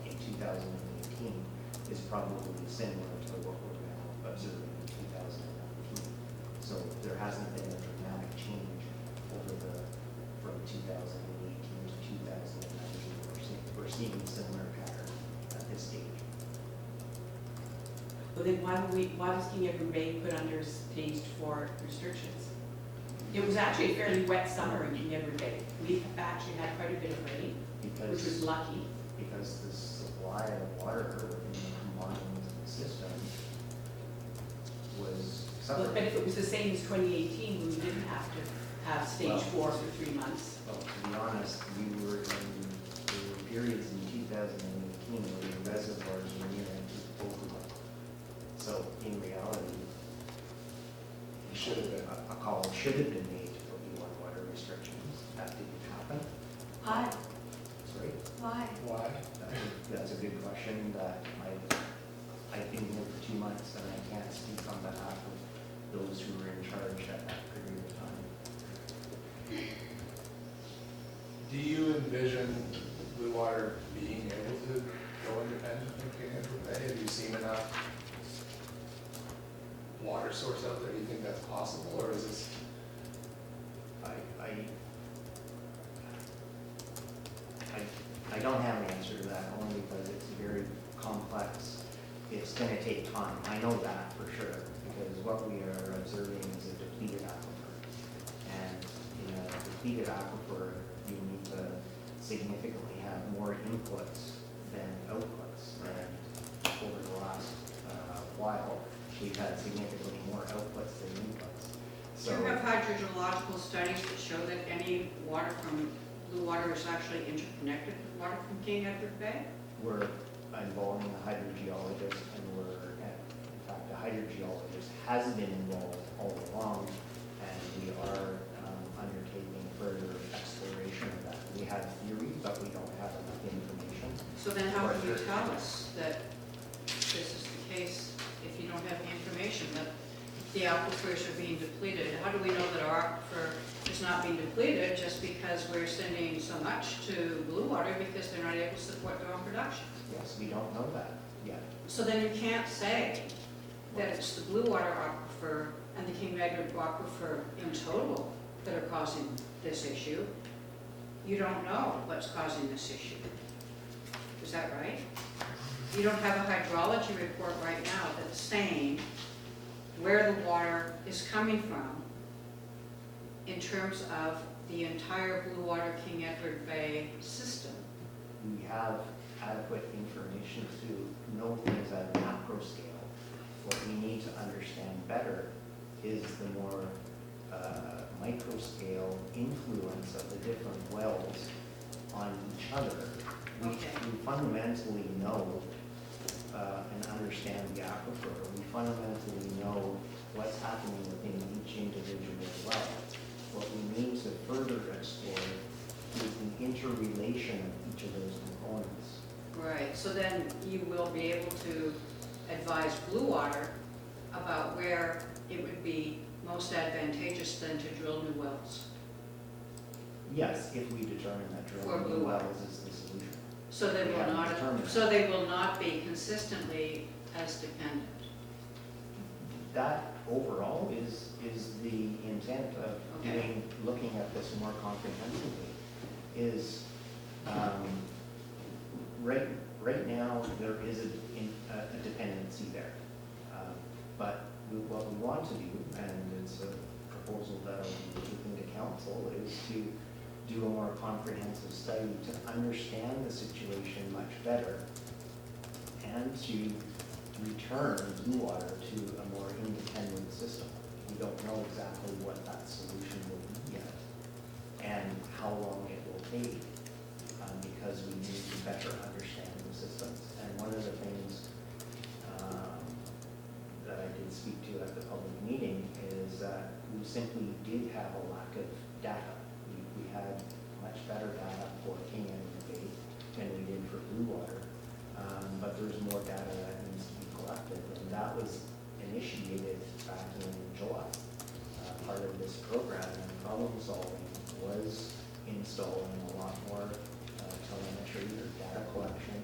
in 2018 is probably similar to what we're now observing in 2019. So there hasn't been a dramatic change from 2018 to 2019. We're seeing a similar pattern at this stage. Well, then why was King Edward Bay put under stage 4 restrictions? It was actually a fairly wet summer in King Edward Bay. We actually had quite a bit of rain, which was lucky. Because the supply of water within the combined system was But suffering. if it was the same as 2018, we didn't have to have stage Well- 4 for 3 months. Well, to be honest, there were periods in 2018 where the reservoirs were near overload. So in reality, a call should have been made to put you on water restrictions. That didn't happen. Why? Sorry? Why? Why? That's a good question that I've been here for 2 months and I can't speak on behalf of those who were in charge at that period of time. Do you envision Blue Water being able to go independent of King Edward Bay? Have you seen enough water source out there? Do you think that's possible, or is this? I don't have an answer to that, only because it's very complex. It's gonna take time, I know that for sure, because what we are observing is a depleted aquifer. And in a depleted aquifer, you need to significantly have more inputs than outputs. And over the last while, we've had significantly more outputs than inputs. Do So you have hydrogeological studies that show that any water from Blue Water is actually interconnected with water from King Edward Bay? we're involving a hydrogeologist, and in fact, a hydrogeologist has been involved all along, and we are undertaking further exploration of that. We have theory, but we don't have enough information. So then how can you tell us that this is the case if you don't have the information, that the aquifers are being depleted? How do we know that our aquifer is not being depleted just because we're sending so much to Blue Water because they're not able to support their own production? Yes, we don't know that yet. So then you can't say that it's the Blue Water aquifer and the King Edward aquifer in total that are causing this issue. You don't know what's causing this issue. Is that right? You don't have a hydrology report right now that's saying where the water is coming from in terms of the entire Blue Water King Edward Bay system. We have adequate information to know things at a macro scale. What we need to understand better is the more micro scale influence of the different wells on each other. We fundamentally know and understand the aquifer. We fundamentally know what's happening within each individual well. What we need to further explore is the interrelation of each of those components. Right, so then you will be able to advise Blue Water about where it would be most advantageous then to drill new wells. Yes, if we determine that For drilling Blue new Water. wells is the solution. So they We will haven't not, determined that. so they will not be consistently as dependent. That overall is the intent of Okay. looking at this more comprehensively, is right now there is a dependency there. But what we want to do, and it's a proposal that I'll be taking to council, is to do a more comprehensive study to understand the situation much better and to return Blue Water to a more independent system. We don't know exactly what that solution will be yet and how long it will take because we need to better understand the systems. And one of the things that I did speak to at the public meeting is that we simply did have a lack of data. We had much better data for King Edward Bay than we did for Blue Water, but there's more data that needs to be collected, and that was initiated back in July. Part of this program and problem solving was installing a lot more telemetry or data collection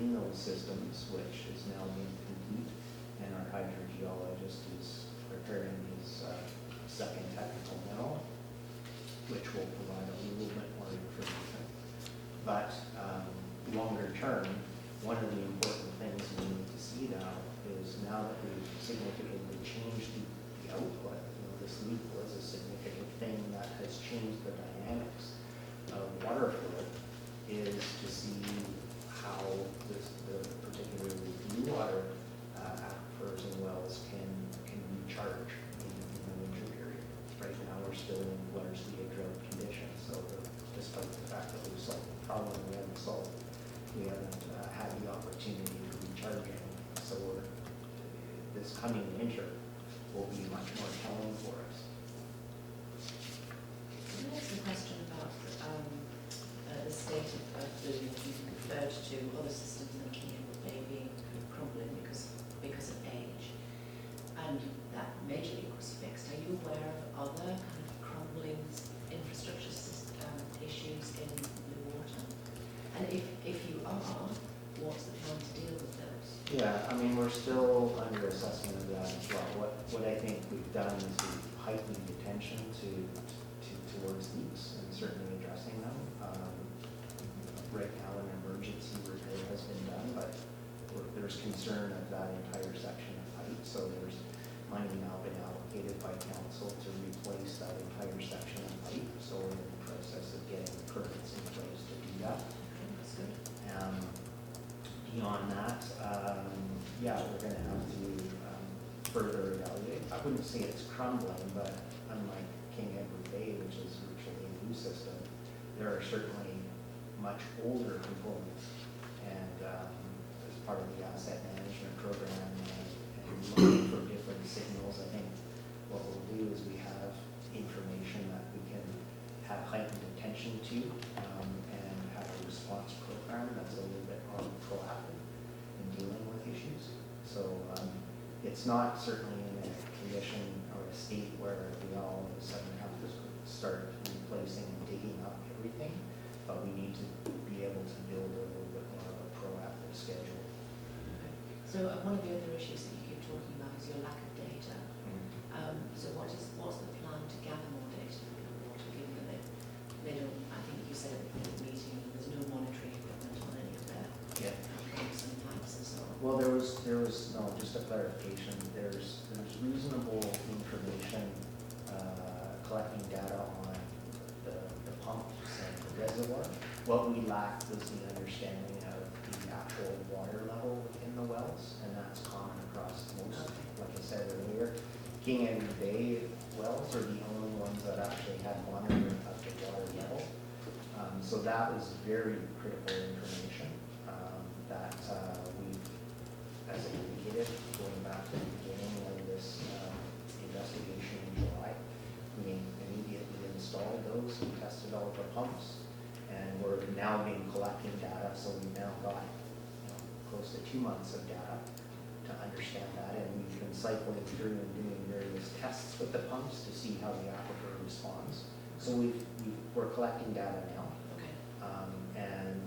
in those systems, which is now being complete, and our hydrogeologist is preparing his second technical memo, which will provide a little bit more information. But longer term, one of the important things we need to see now is now that we've significantly changed the output, this leak was a significant thing that has changed the dynamics of water flow, is to see how this water aquifers and wells can recharge in the winter period. Right now, we're still in largely a drought condition, so despite the fact that we've solved the problem, we haven't had the opportunity to recharge any. So this coming winter will be much more telling for us. Can I ask a question about the state of the, you referred to other systems in King Edward Bay being crumbling because of age, and that majorly was fixed. Are you aware of other kind of crumbling infrastructure issues in the water? And if you are, what's the plan to deal with those? Yeah, I mean, we're still under assessment of that as well. What I think we've done is we've heightened the attention towards leaks and certainly addressing them. Right now, an emergency repair has been done, but there's concern of that entire section of pipe. So there's money now been allocated by council to replace that entire section of pipe. So we're in the process of getting permits in place to do that. Okay, that's good. Beyond that, yeah, we're going to have to further evaluate. I wouldn't say it's crumbling, but unlike King Edward Bay, which is virtually a new system, there are certainly much older components. And as part of the asset management program and looking for different signals, I think what we'll do is we have information that we can have heightened attention to and have a response program that's a little bit more proactive in dealing with issues. So it's not certainly in a condition or a state where we all of a sudden have to start replacing and digging up everything, but we need to be able to build a little bit more of a proactive schedule. So one of the other issues that you keep talking about is your lack of data. So what's the plan to gather more data from the water, given that they don't, I think you said at the meeting, there's no monitoring equipment on any of their pumps and pipes and so on? Well, there was no, just a clarification. There's reasonable information collecting data on the pumps and the reservoir. What we lacked was the understanding of the actual water level within the wells, and that's common across most. Like I said earlier, King Edward Bay wells are the only ones that actually had monitoring of the water level. So that was very critical information that we've, as I indicated, going back to the beginning of this investigation in July, we immediately installed those and tested all the pumps, and we're now been collecting data, so we've now got close to 2 months of data to understand that, and we've been cycling through and doing various tests with the pumps to see how the aquifer responds. So we're collecting data now. Okay. And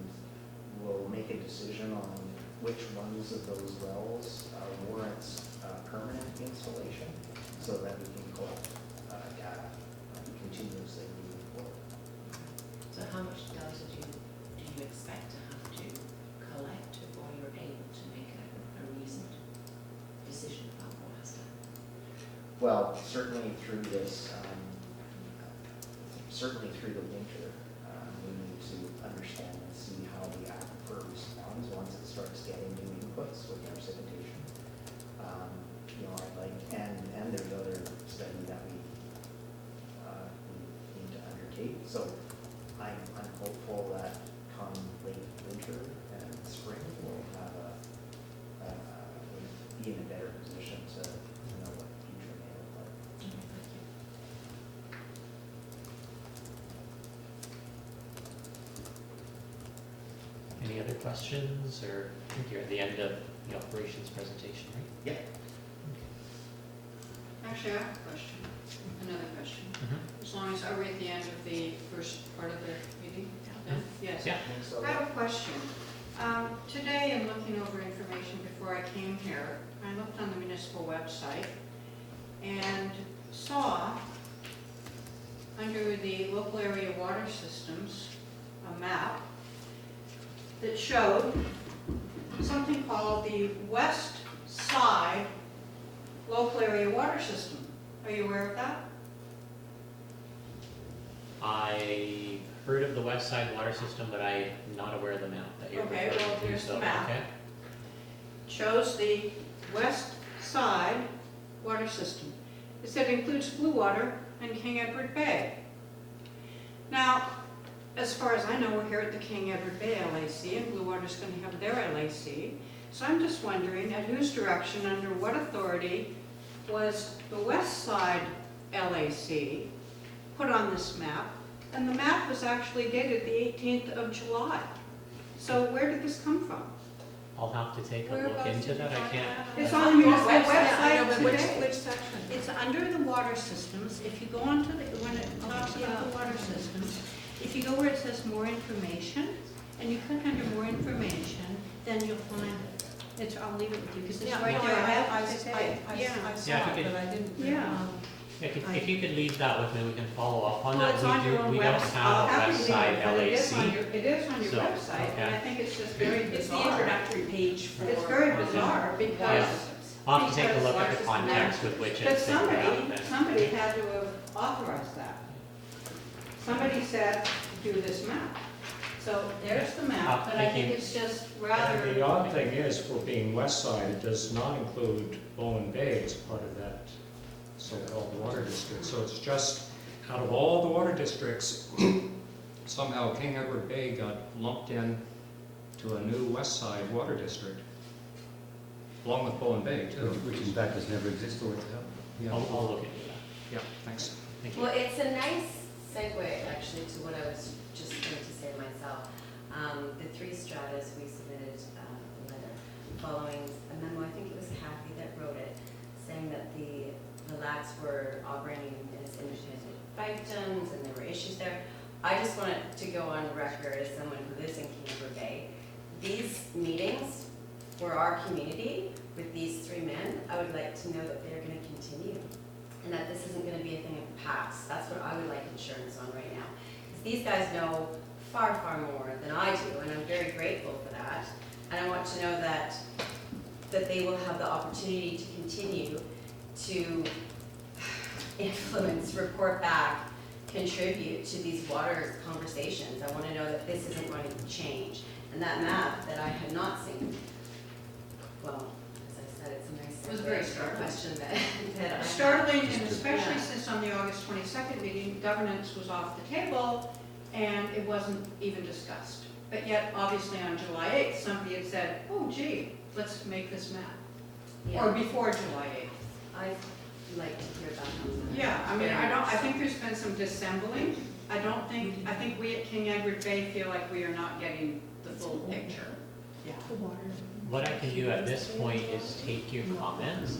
we'll make a decision on which ones of those wells warrants permanent installation so that we can collect data continuously moving forward. So how much data do you expect to have to collect before you're able to make a reasoned decision about what has happened? Well, certainly through this, certainly through the winter, we need to understand and see how the aquifer responds once it starts getting new inputs with precipitation. I'd like, and there's other study that we need to undertake. So I'm hopeful that come late winter and spring, we'll have we'll be in a better position to know what the future may look like. Thank you. Any other questions, or I think you're at the end of the operations presentation, right? Yeah. Actually, I have a question, another question. Mm-hmm. As long as, are we at the end of the first part of the meeting? Yeah. Yes. Yeah. I think so. I have a question. Today, in looking over information before I came here, I looked on the municipal website and saw under the local area water systems, a map that showed something called the West Side Local Area Water System. Are you aware of that? I heard of the west side water system, but I'm not aware of the map that you're Okay, referring well, to. here's the So, map. okay. chose the west side water system. It said includes Blue Water and King Edward Bay. Now, as far as I know, we're here at the King Edward Bay LAC, and Blue Water's going to have their LAC. So I'm just wondering, at whose direction, under what authority, was the west side LAC put on this map? And the map was actually dated the 18th of July. So where did this come from? I'll have to take a look Whereabouts into did you that, I find can't. that? It's on the municipal Yeah, I know, website but which today. section? It's under the water systems. If you go onto the, when it talks about the water systems, if you go where it says more information, and you click under more information, then you'll find it. I'll leave it with you, because it's Yeah, right no, there. I have to say. Yeah. saw Yeah, it, if you but I didn't. Yeah. If you could leave that with me, we can follow up on Well, that. it's on your own We don't website. I'll have a have west to leave side it, but it is on LAC. your, it is on your So, website, and okay. I think it's just very It's the bizarre. introductory page for. It's very bizarre, because, Yeah. I'll have to take a look at the because- context with which but it's been somebody had to have authorized that. Somebody said, do this map. So there's the map, but I think it's just And rather. the odd thing is, for being west side, it does not include Bowen Bay as part of that so-called water district. So it's just, out of all the water districts, somehow King Edward Bay got lumped in to a new west side water district, along with Bowen Bay too. Which in fact has never existed. Yeah, I'll look into that. yeah, thanks. Thank you. Well, it's a nice segue actually to what I was just going to say myself. The three stratas, we submitted a letter following a memo, I think it was Kathy that wrote it, saying that the LACs were operating as independent fiefdoms and there were issues there. I just wanted to go on record as someone who lives in King Edward Bay. These meetings for our community with these three men, I would like to know that they're going to continue and that this isn't going to be a thing of the past. That's what I would like insurance on right now. Because these guys know far, far more than I do, and I'm very grateful for that. And I want to know that they will have the opportunity to continue to influence, report back, contribute to these water conversations. I want to know that this isn't going to change. And that map that I had not seen, well, as I said, it's a nice It was very startling question that I Startling, and especially Yeah. since on the August 22nd meeting, governance was off the table and it wasn't even discussed. But yet, obviously on July 8th, somebody had said, oh gee, let's make this map. Yeah. Or before July 8th. I'd like to hear back on that. Yeah, I mean, I think there's been some dissembling. I think we at King Edward Bay feel like we are not getting the full picture. Yeah. What I can do at this point is take your comments,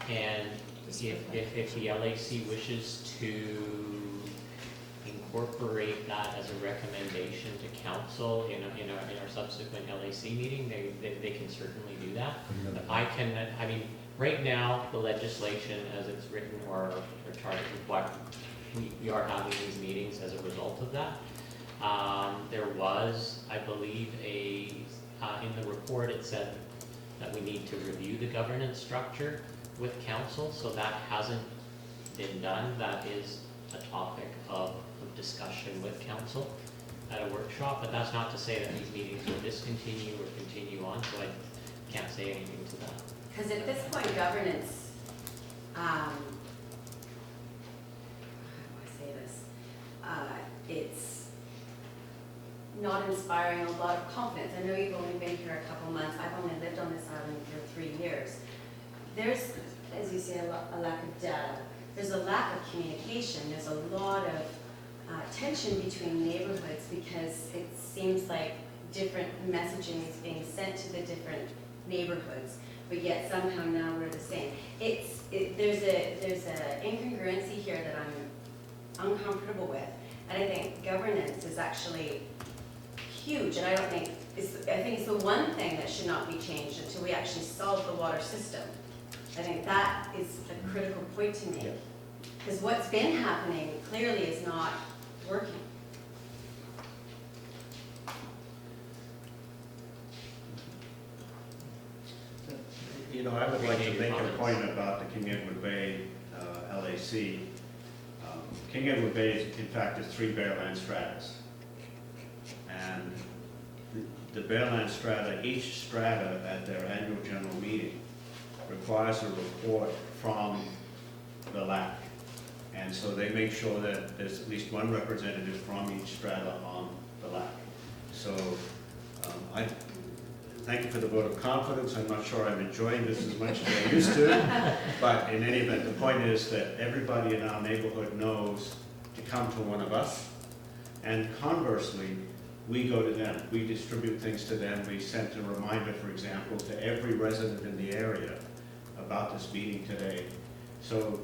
and if the LAC wishes to incorporate that as a recommendation to council in our subsequent LAC meeting, they can certainly do that. But I mean, right now, the legislation as it's written or charged with what we are having these meetings as a result of that. There was, I believe, in the report it said that we need to review the governance structure with council, so that hasn't been done. That is a topic of discussion with council at a workshop, but that's not to say that these meetings will discontinue or continue on, so I can't say anything to that. Because at this point, governance, how do I say this? It's not inspiring a lot of confidence. I know you've only been here a couple months. I've only lived on this island for 3 years. There's, as you say, a lack of data. There's a lack of communication. There's a lot of tension between neighborhoods because it seems like different messaging is being sent to the different neighborhoods, but yet somehow now we're the same. There's a incongruency here that I'm uncomfortable with, and I think governance is actually huge, and I think it's the one thing that should not be changed until we actually solve the water system. I think that is a critical point to make, because what's been happening clearly is not working. You know, I would like to make a point about the King Edward Bay LAC. King Edward Bay is, in fact, is 3 Bearland stratas. And the Bearland strata, each strata at their annual general meeting requires a report from the LAC. And so they make sure that there's at least one representative from each strata on the LAC. So I thank you for the vote of confidence. I'm not sure I'm enjoying this as much as I used to, but in any event, the point is that everybody in our neighborhood knows to come to one of us. And conversely, we go to them. We distribute things to them. We sent a reminder, for example, to every resident in the area about this meeting today. So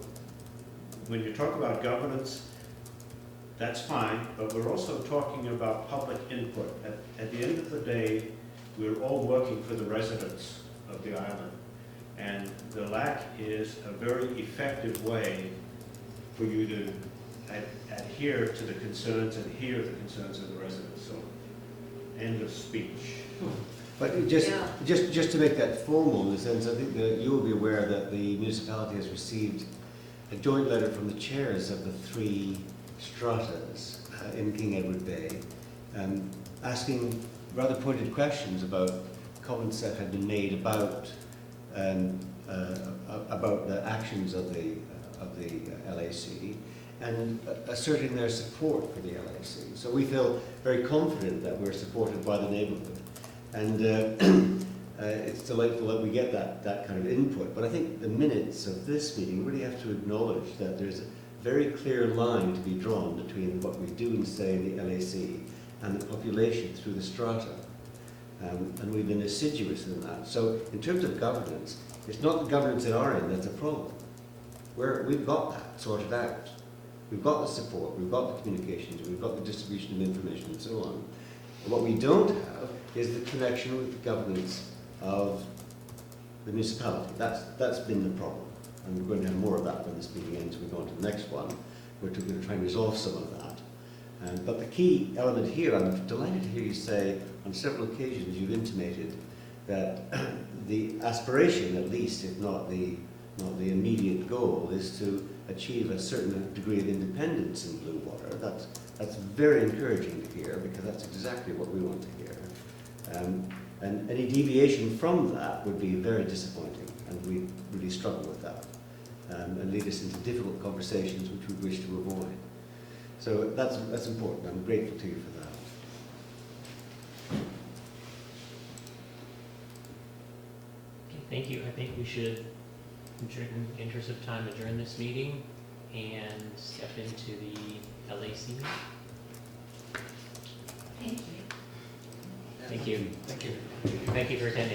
when you talk about governance, that's fine, but we're also talking about public input. At the end of the day, we're all working for the residents of the island. And the LAC is a very effective way for you to adhere to the concerns and hear the concerns of the residents. So, end of speech. But just to make that formal in the sense, I think that you will be aware that the municipality has received a joint letter from the chairs of the 3 stratas in King Edward Bay, asking rather pointed questions about comments that had been made about the actions of the LAC, and asserting their support for the LAC. So we feel very confident that we're supported by the neighbourhood, and it's delightful that we get that kind of input. But I think the minutes of this meeting really have to acknowledge that there's a very clear line to be drawn between what we do and say in the LAC and the population through the strata. And we've been assiduous in that. So in terms of governance, it's not the governance at our end that's a problem. We've got that sorted out. We've got the support, we've got the communications, we've got the distribution of information and so on. And what we don't have is the connection with the governance of the municipality. That's been the problem. And we're going to have more of that when this meeting ends. We go on to the next one. We're going to try and resolve some of that. But the key element here, I'm delighted to hear you say on several occasions you've intimated that the aspiration, at least, if not the immediate goal, is to achieve a certain degree of independence in blue water. That's very encouraging to hear, because that's exactly what we want to hear. And any deviation from that would be very disappointing, and we really struggle with that, and lead us into difficult conversations which we wish to avoid. So that's important. I'm grateful to you for that. Okay, thank you. I think we should, in the interest of time, adjourn this meeting and step into the LAC meeting. Thank you. Thank you. Thank you. Thank you for attending.